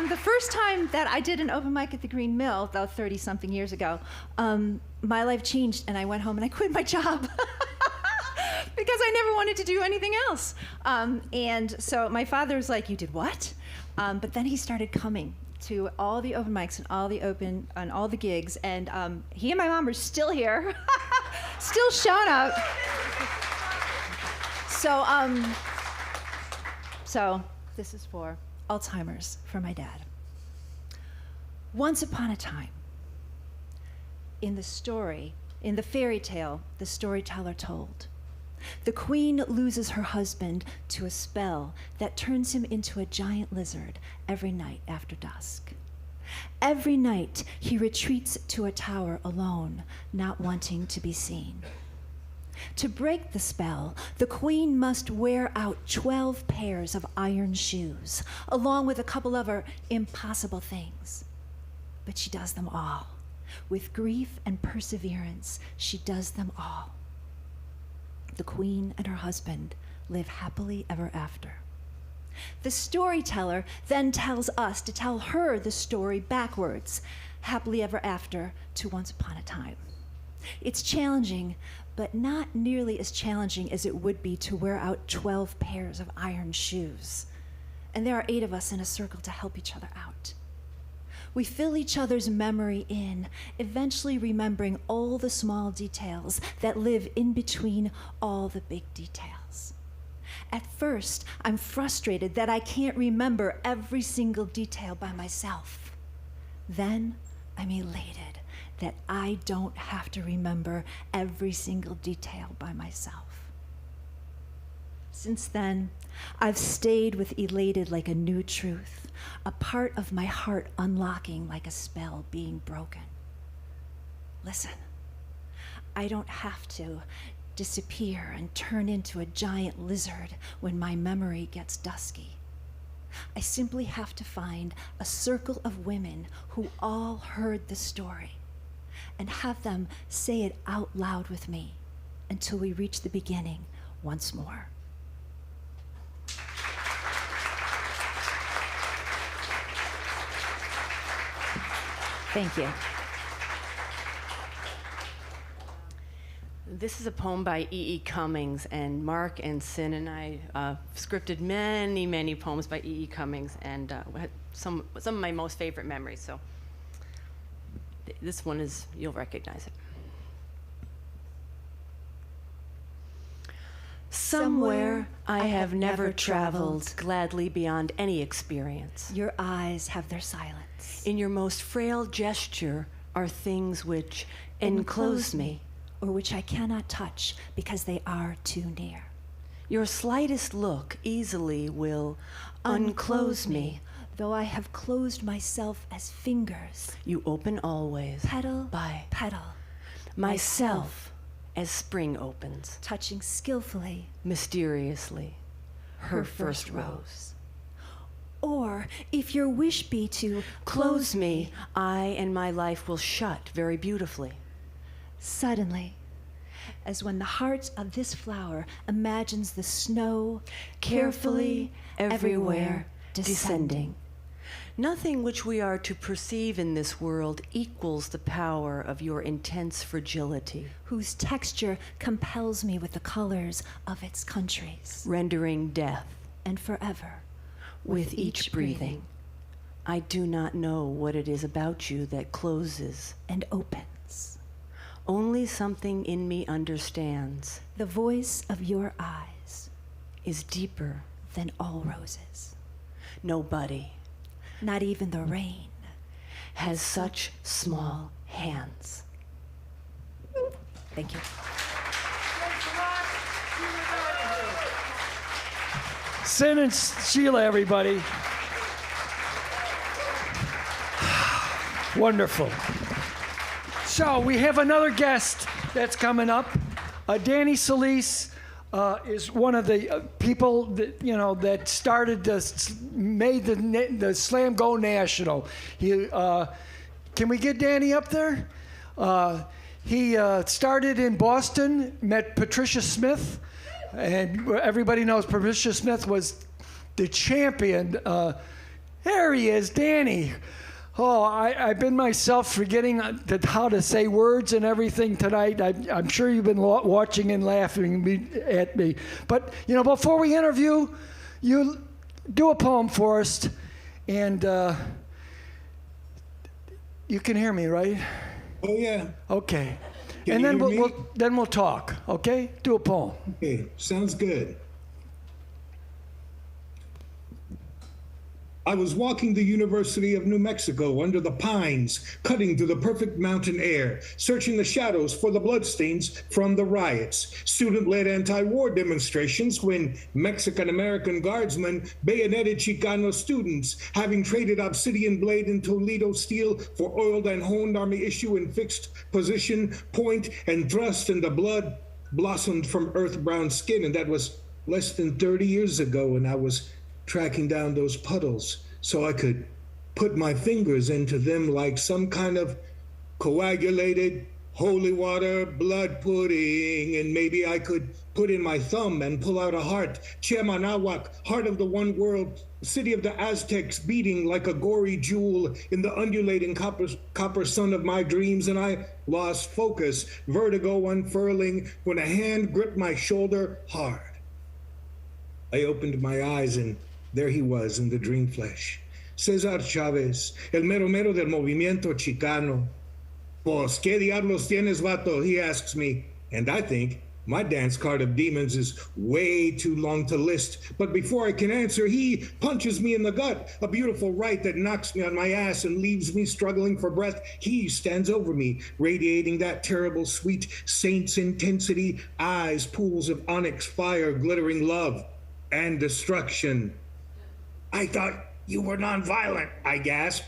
The first time that I did an open mic at the Green Mill, about 30-something years ago, my life changed, and I went home and I quit my job because I never wanted to do anything else. And so my father was like, "You did what?" But then he started coming to all the open mics and all the gigs, and he and my mom are still here, still showing up. So this is for Alzheimer's for my dad. Once upon a time, in the fairy tale the storyteller told, the queen loses her husband to a spell that turns him into a giant lizard every night after dusk. Every night he retreats to a tower alone, not wanting to be seen. To break the spell, the queen must wear out 12 pairs of iron shoes, along with a couple other impossible things. But she does them all. With grief and perseverance, she does them all. The queen and her husband live happily ever after. The storyteller then tells us to tell her the story backwards, happily ever after to once upon a time. It's challenging, but not nearly as challenging as it would be to wear out 12 pairs of iron shoes. And there are 8 of us in a circle to help each other out. We fill each other's memory in, eventually remembering all the small details that live in between all the big details. At first, I'm frustrated that I can't remember every single detail by myself. Then, I'm elated that I don't have to remember every single detail by myself. Since then, I've stayed with elated like a new truth, a part of my heart unlocking like a spell being broken. Listen, I don't have to disappear and turn into a giant lizard when my memory gets dusky. I simply have to find a circle of women who all heard the story and have them say it out loud with me until we reach the beginning once more. Thank you. This is a poem by E.E. Cummings, and Mark and Sin and I scripted many, many poems by E.E. Cummings, and had some of my most favorite memories. So this one is, you'll recognize it. Somewhere I have never traveled gladly beyond any experience. Your eyes have their silence. In your most frail gesture are things which enclose me, or which I cannot touch because they are too near. Your slightest look easily will unclose me. Though I have closed myself as fingers. You open always. Petal by petal. Myself as spring opens. Touching skillfully. Mysteriously. Her first rose. Or if your wish be to close me, I and my life will shut very beautifully. Suddenly, as when the heart of this flower imagines the snow carefully everywhere descending. Nothing which we are to perceive in this world equals the power of your intense fragility, whose texture compels me with the colors of its countries, rendering death and forever with each breathing. I do not know what it is about you that closes and opens. Only something in me understands. The voice of your eyes is deeper than all roses. Nobody, not even the rain, has such small hands. Thank you. Sin and Sheila, everybody. Wonderful. So we have another guest that's coming up, Danny Solis. is one of the people that that started made the slam go national. He can we get Danny up there? He started in Boston, met Patricia Smith, and everybody knows Patricia Smith was the champion. There he is, Danny. Oh, I've been myself forgetting how to say words and everything tonight. I'm sure you've been watching and laughing at me. But, before we interview, you do a poem for us. And you can hear me, right? Oh, yeah. Okay. Can and you then hear me? then we'll talk, okay? Do a poem. Okay, sounds good. I was walking the University of New Mexico under the pines, cutting through the perfect mountain air, searching the shadows for the bloodstains from the riots, student-led anti-war demonstrations when Mexican-American guardsmen bayoneted Chicano students, having traded obsidian blade and Toledo steel for oiled and honed army issue in fixed position, point, and thrust, and the blood blossomed from earth-brown skin, and that was less than 30 years ago, and I was tracking down those puddles so I could put my fingers into them like some kind of coagulated holy water blood pudding, and maybe I could put in my thumb and pull out a heart. Chiamanahuac, heart of the one world, city of the Aztecs, beating like a gory jewel in the undulating copper sun of my dreams, and I lost focus, vertigo unfurling, when a hand gripped my shoulder hard. I opened my eyes, and there he was in the dream flesh. Cesar Chavez, el mero mero del movimiento chicano. Pues, ¿qué diablos tienes, vato? He asks me, and I think my dance card of demons is way too long to list. But before I can answer, he punches me in the gut, a beautiful right that knocks me on my ass and leaves me struggling for breath. He stands over me, radiating that terrible, sweet saint's intensity, eyes, pools of onyx fire, glittering love and destruction. I thought you were nonviolent, I gasp.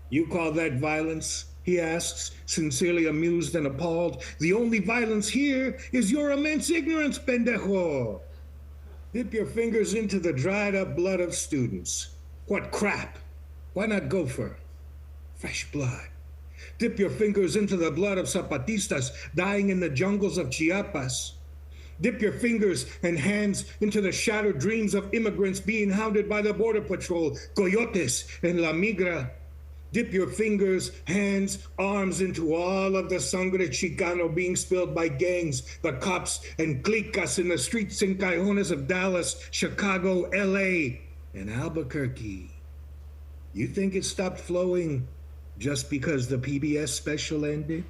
You call that violence? He asks, sincerely amused and appalled. The only violence here is your immense ignorance, pendejo. Dip your fingers into the dried up blood of students. What crap? Why not gopher? Fresh blood. Dip your fingers into the blood of Zapatistas dying in the jungles of Chiapas. Dip your fingers and hands into the shattered dreams of immigrants being hounded by the Border Patrol, coyotes, and La Migra. Dip your fingers, hands, arms into all of the sangre chicano being spilled by gangs, the cops, and clicas in the streets and callejones of Dallas, Chicago, LA, and Albuquerque. You think it stopped flowing just because the PBS special ended?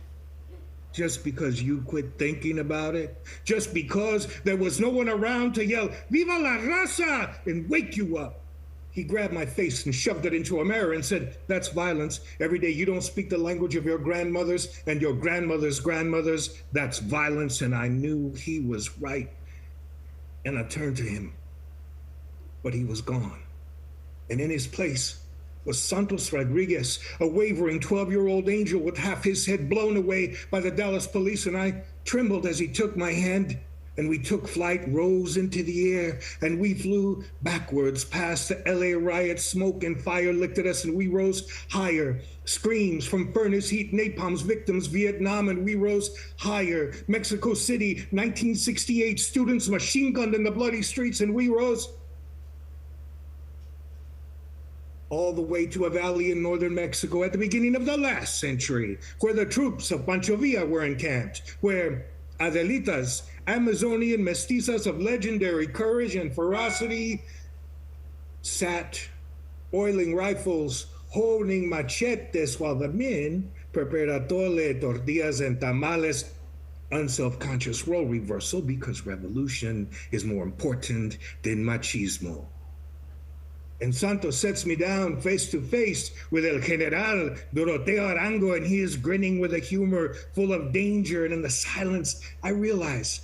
Just because you quit thinking about it? Just because there was no one around to yell, "Viva la raza!" and wake you up? He grabbed my face and shoved it into a mirror and said, "That's violence. Every day you don't speak the language of your grandmothers and your grandmother's grandmothers. That's violence." And I knew he was right. And I turned to him, but he was gone. And in his place was Santos Rodriguez, a wavering 12-year-old angel with half his head blown away by the Dallas police, and I trembled as he took my hand, and we took flight, rose into the air, and we flew backwards past the LA riots. Smoke and fire licked at us, and we rose higher. Screams from furnace heat, napalm's victims, Vietnam, and we rose higher. Mexico City, 1968, students machine gunned in the bloody streets, and we rose all the way to a valley in northern Mexico at the beginning of the last century, where the troops of Pancho Villa were encamped, where Adelitas, Amazonian mestizas of legendary courage and ferocity, sat oiling rifles, holding machetes, while the men prepared atole, tortillas, and tamales. Unself-conscious role reversal, because revolution is more important than machismo. And Santos sets me down face to face with El General Doroteo Arango, and he is grinning with a humor full of danger. And in the silence, I realize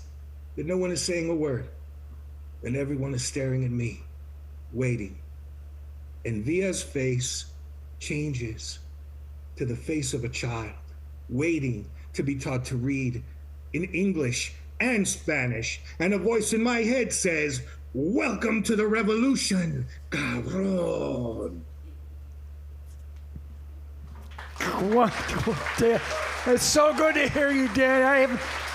that no one is saying a word, and everyone is staring at me, waiting. And Villa's face changes to the face of a child, waiting to be taught to read in English and Spanish, and a voice in my head says, "Welcome to the revolution, cabrón." Dan, it's so good to hear you, Dan.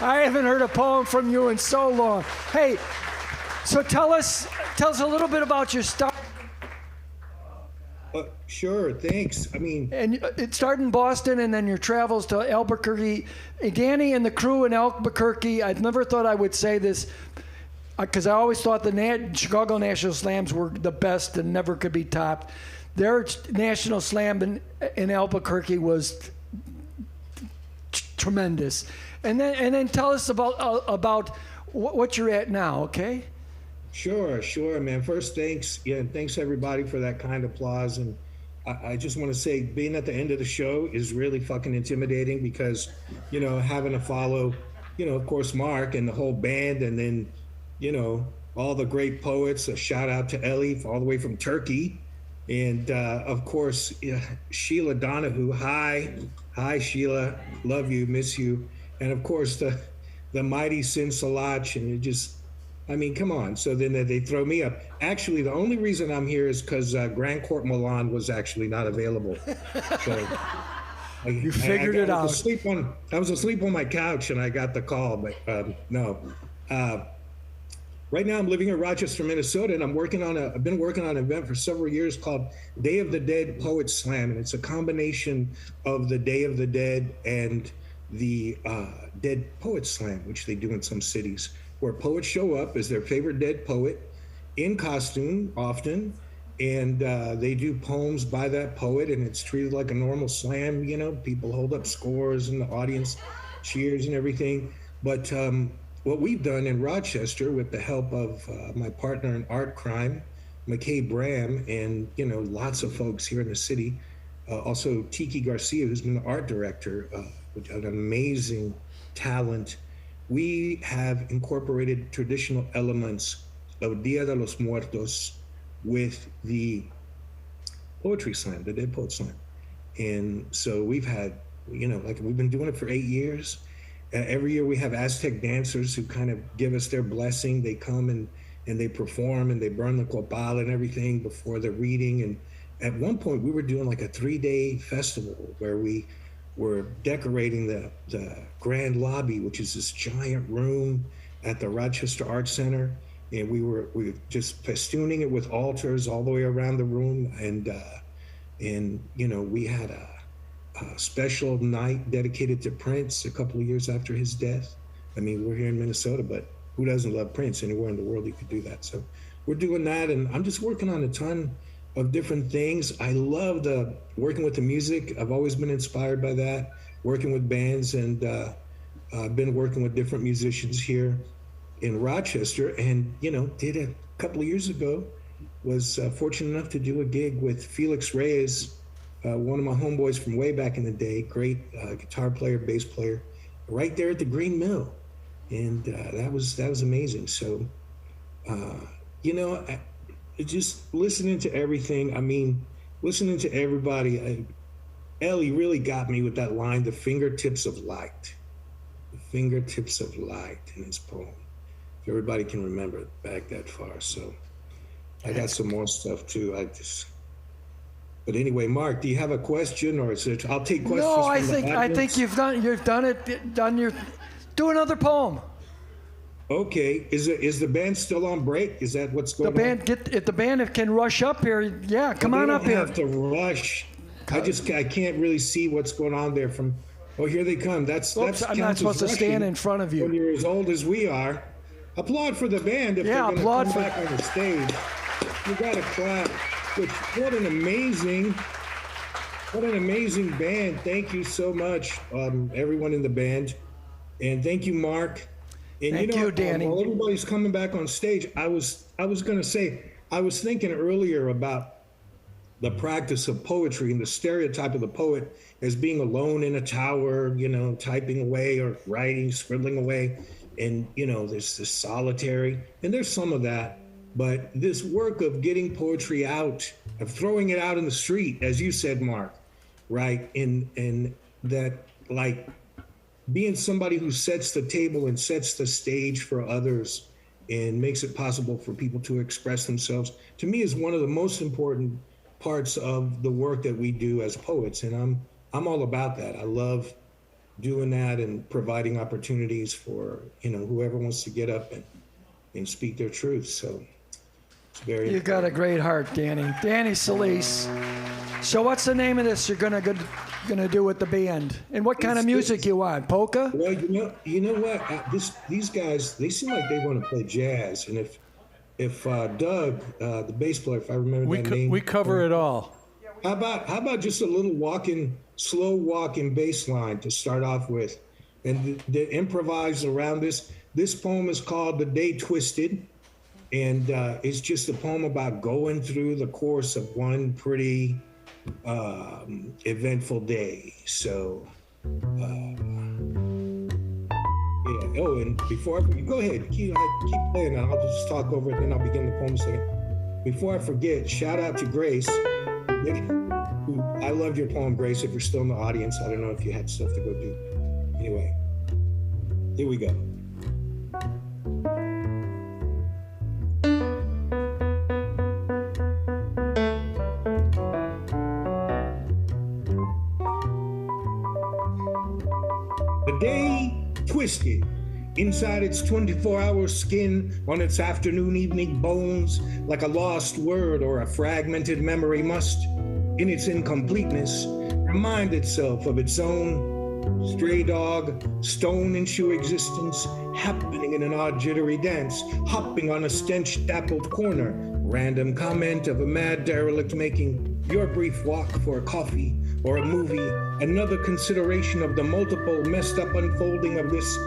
I haven't heard a poem from you in so long. Hey, so tell us a little bit about your start. Sure, thanks. I mean, and it started in Boston, and then your travels to Albuquerque. Danny and the crew in Albuquerque. I never thought I would say this, because I always thought the Chicago National Slams were the best and never could be topped. Their National Slam in Albuquerque was tremendous. And then tell us about what you're at now, okay? Sure, man. First, thanks. Yeah, thanks everybody for that kind applause. And I just want to say, being at the end of the show is really fucking intimidating because, having to follow, of course, Mark and the whole band, and then, all the great poets. A shout out to Ellie all the way from Turkey. And of course, Sheila Donahue. Hi, Sheila. Love you, miss you. And of course, the mighty Sin Salach. And it just, I mean, come on. So then they throw me up. Actually, the only reason I'm here is because Grand Court Milan was actually not available. So you figured it out. I was asleep on my couch and I got the call, but no. Right now I'm living in Rochester, Minnesota, and I've been working on an event for several years called Day of the Dead Poet Slam. And it's a combination of the Day of the Dead and the Dead Poet Slam, which they do in some cities, where poets show up as their favorite dead poet in costume often, and they do poems by that poet, and it's treated like a normal slam. People hold up scores and the audience cheers and everything. But what we've done in Rochester, with the help of my partner in art crime, McKay Bram, and lots of folks here in the city, also Tiki Garcia, who's been the art director, with an amazing talent. We have incorporated traditional elements of Dia de los Muertos with the poetry slam, the Dead Poet Slam. And so we've had, we've been doing it for 8 years. Every year we have Aztec dancers who kind of give us their blessing. They come and they perform and they burn the copal and everything before the reading. And at one point we were doing like a 3-day festival where we were decorating the grand lobby, which is this giant room at the Rochester Arts Center. And we were just festooning it with altars all the way around the room. And we had a special night dedicated to Prince a couple of years after his death. I mean, we're here in Minnesota, but who doesn't love Prince? Anywhere in the world you could do that. So we're doing that, and I'm just working on a ton of different things. I love working with the music. I've always been inspired by that, working with bands, and I've been working with different musicians here in Rochester, and did a couple of years ago, was fortunate enough to do a gig with Felix Reyes, one of my homeboys from way back in the day, great guitar player, bass player, right there at the Green Mill. And that was amazing. So, just listening to everything, listening to everybody, Ellie really got me with that line, the fingertips of light in his poem. If everybody can remember back that far. So I got some more stuff too. But anyway, Mark, do you have a question, or is it? I'll take questions. No, I think you've done it. Do another poem. Okay. Is the band still on break? Is that what's going on? If the band can rush up here, yeah, come on up here. They don't have to rush. I can't really see what's going on there from. Oh, here they come. I'm not supposed to stand in front of you. When you're as old as we are, applaud for the band if they're going to come back on the stage. You got to clap. What an amazing band. Thank you so much, everyone in the band. And thank you, Mark. And thank you, Danny. While everybody's coming back on stage, I was going to say, I was thinking earlier about the practice of poetry and the stereotype of the poet as being alone in a tower, typing away or writing, scribbling away. And, there's this solitary, and there's some of that. But this work of getting poetry out, of throwing it out in the street, as you said, Mark, right? In that, like, being somebody who sets the table and sets the stage for others and makes it possible for people to express themselves, to me is one of the most important parts of the work that we do as poets. And I'm all about that. I love doing that and providing opportunities for, whoever wants to get up and speak their truth. So it's very You got a great heart, Danny. Danny Solis. So what's the name of this you're gonna do with the band? And what kind of music you want? Polka? Well, you know what? These guys, they seem like they want to play jazz. And if Doug, the bass player, if I remember that name, we cover it all. How about just a little slow walking bass line to start off with, and the improvise around this. This poem is called "The Day Twisted," and it's just a poem about going through the course of one pretty eventful day. So, yeah. Oh, and before go ahead, keep playing, and I'll just talk over it, then I'll begin the poem a second. Before I forget, shout out to Grace. I loved your poem, Grace. If you're still in the audience, I don't know if you had stuff to go do. Anyway, here we go. The day twisted inside its 24-hour skin, on its afternoon evening bones, like a lost word or a fragmented memory must, in its incompleteness, remind itself of its own stray dog, stone and shoe existence, happening in an odd jittery dance, hopping on a stench-dappled corner, random comment of a mad derelict making your brief walk for a coffee or a movie, another consideration of the multiple messed up unfolding of this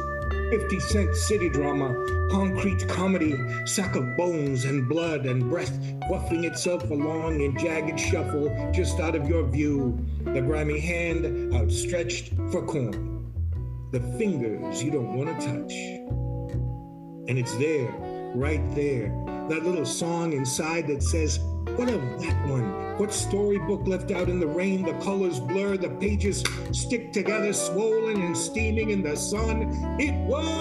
50-cent city drama, concrete comedy, sack of bones and blood and breath quaffing itself along in jagged shuffle just out of your view, the grimy hand outstretched for corn, the fingers you don't want to touch. And it's there, right there, that little song inside that says, what of that one? What storybook left out in the rain? The colors blur, the pages stick together, swollen and steaming in the sun. It was.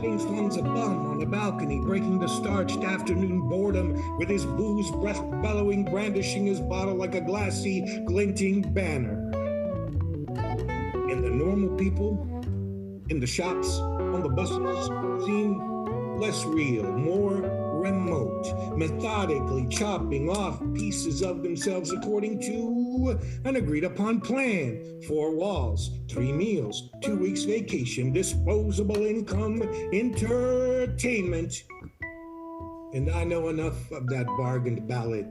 James Long's a bum on the balcony, breaking the starched afternoon boredom with his booze breath bellowing, brandishing his bottle like a glassy, glinting banner. And the normal people in the shops, on the buses, seem less real, more remote, methodically chopping off pieces of themselves according to an agreed upon plan. 4 walls, 3 meals, 2 weeks vacation, disposable income, entertainment. And I know enough of that bargained ballad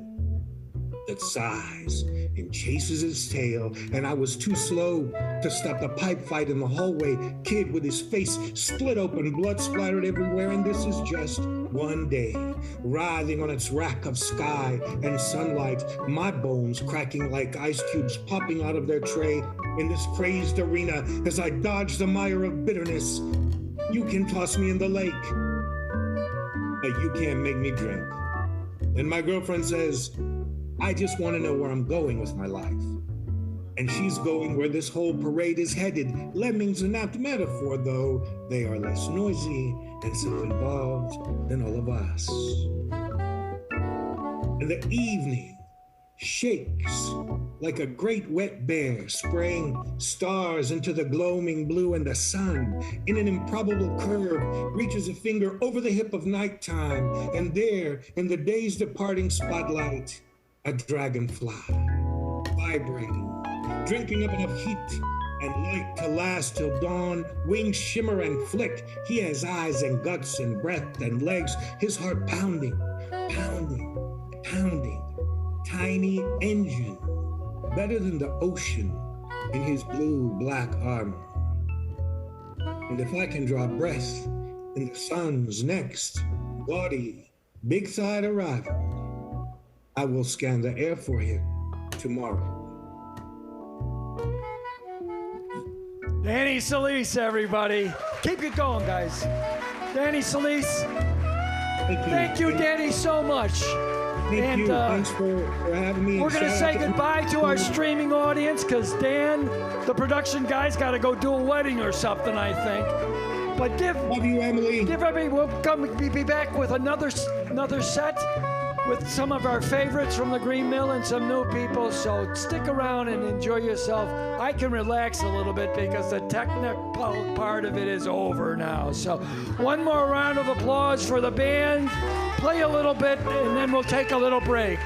that sighs and chases its tail, and I was too slow to stop the pipe fight in the hallway, kid with his face split open, blood splattered everywhere, and this is just one day, writhing on its rack of sky and sunlight, my bones cracking like ice cubes popping out of their tray in this crazed arena as I dodge the mire of bitterness. You can toss me in the lake, but you can't make me drink. And my girlfriend says, I just want to know where I'm going with my life. And she's going where this whole parade is headed. Lemmings are not the metaphor, though. They are less noisy and self-involved than all of us. And the evening shakes like a great wet bear, spraying stars into the gloaming blue, and the sun, in an improbable curve, reaches a finger over the hip of nighttime, and there, in the day's departing spotlight, a dragonfly, vibrating, drinking up enough heat and light to last till dawn, wings shimmer and flick. He has eyes and guts and breath and legs, his heart pounding, pounding, pounding. Tiny engine, better than the ocean in his blue-black armor. And if I can draw breath in the sun's next gaudy, big-thighed arrival, I will scan the air for him tomorrow. Danny Solis, everybody. Keep it going, guys. Danny Solis. Thank you, Danny, so much. Thank you. Thanks for having me. We're going to Shout say out to- goodbye to our streaming audience because Dan, the production guy's got to go do a wedding or something, I think. But love you, Emily. Give everybody. We'll be back with another set with some of our favorites from the Green Mill and some new people. So stick around and enjoy yourself. I can relax a little bit because the technical part of it is over now. So one more round of applause for the band. Play a little bit and then we'll take a little break.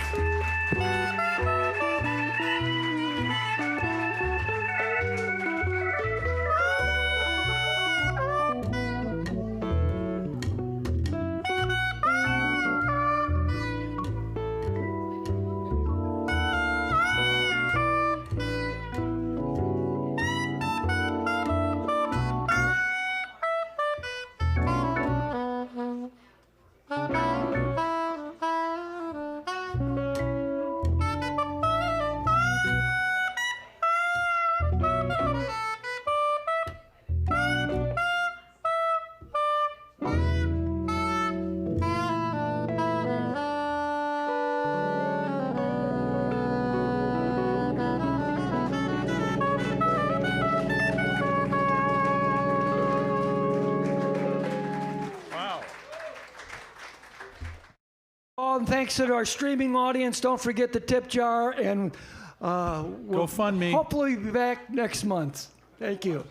And thanks to our streaming audience. Don't forget the tip jar, and we'll GoFundMe. hopefully be back next month. Thank you.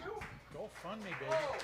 GoFundMe, baby.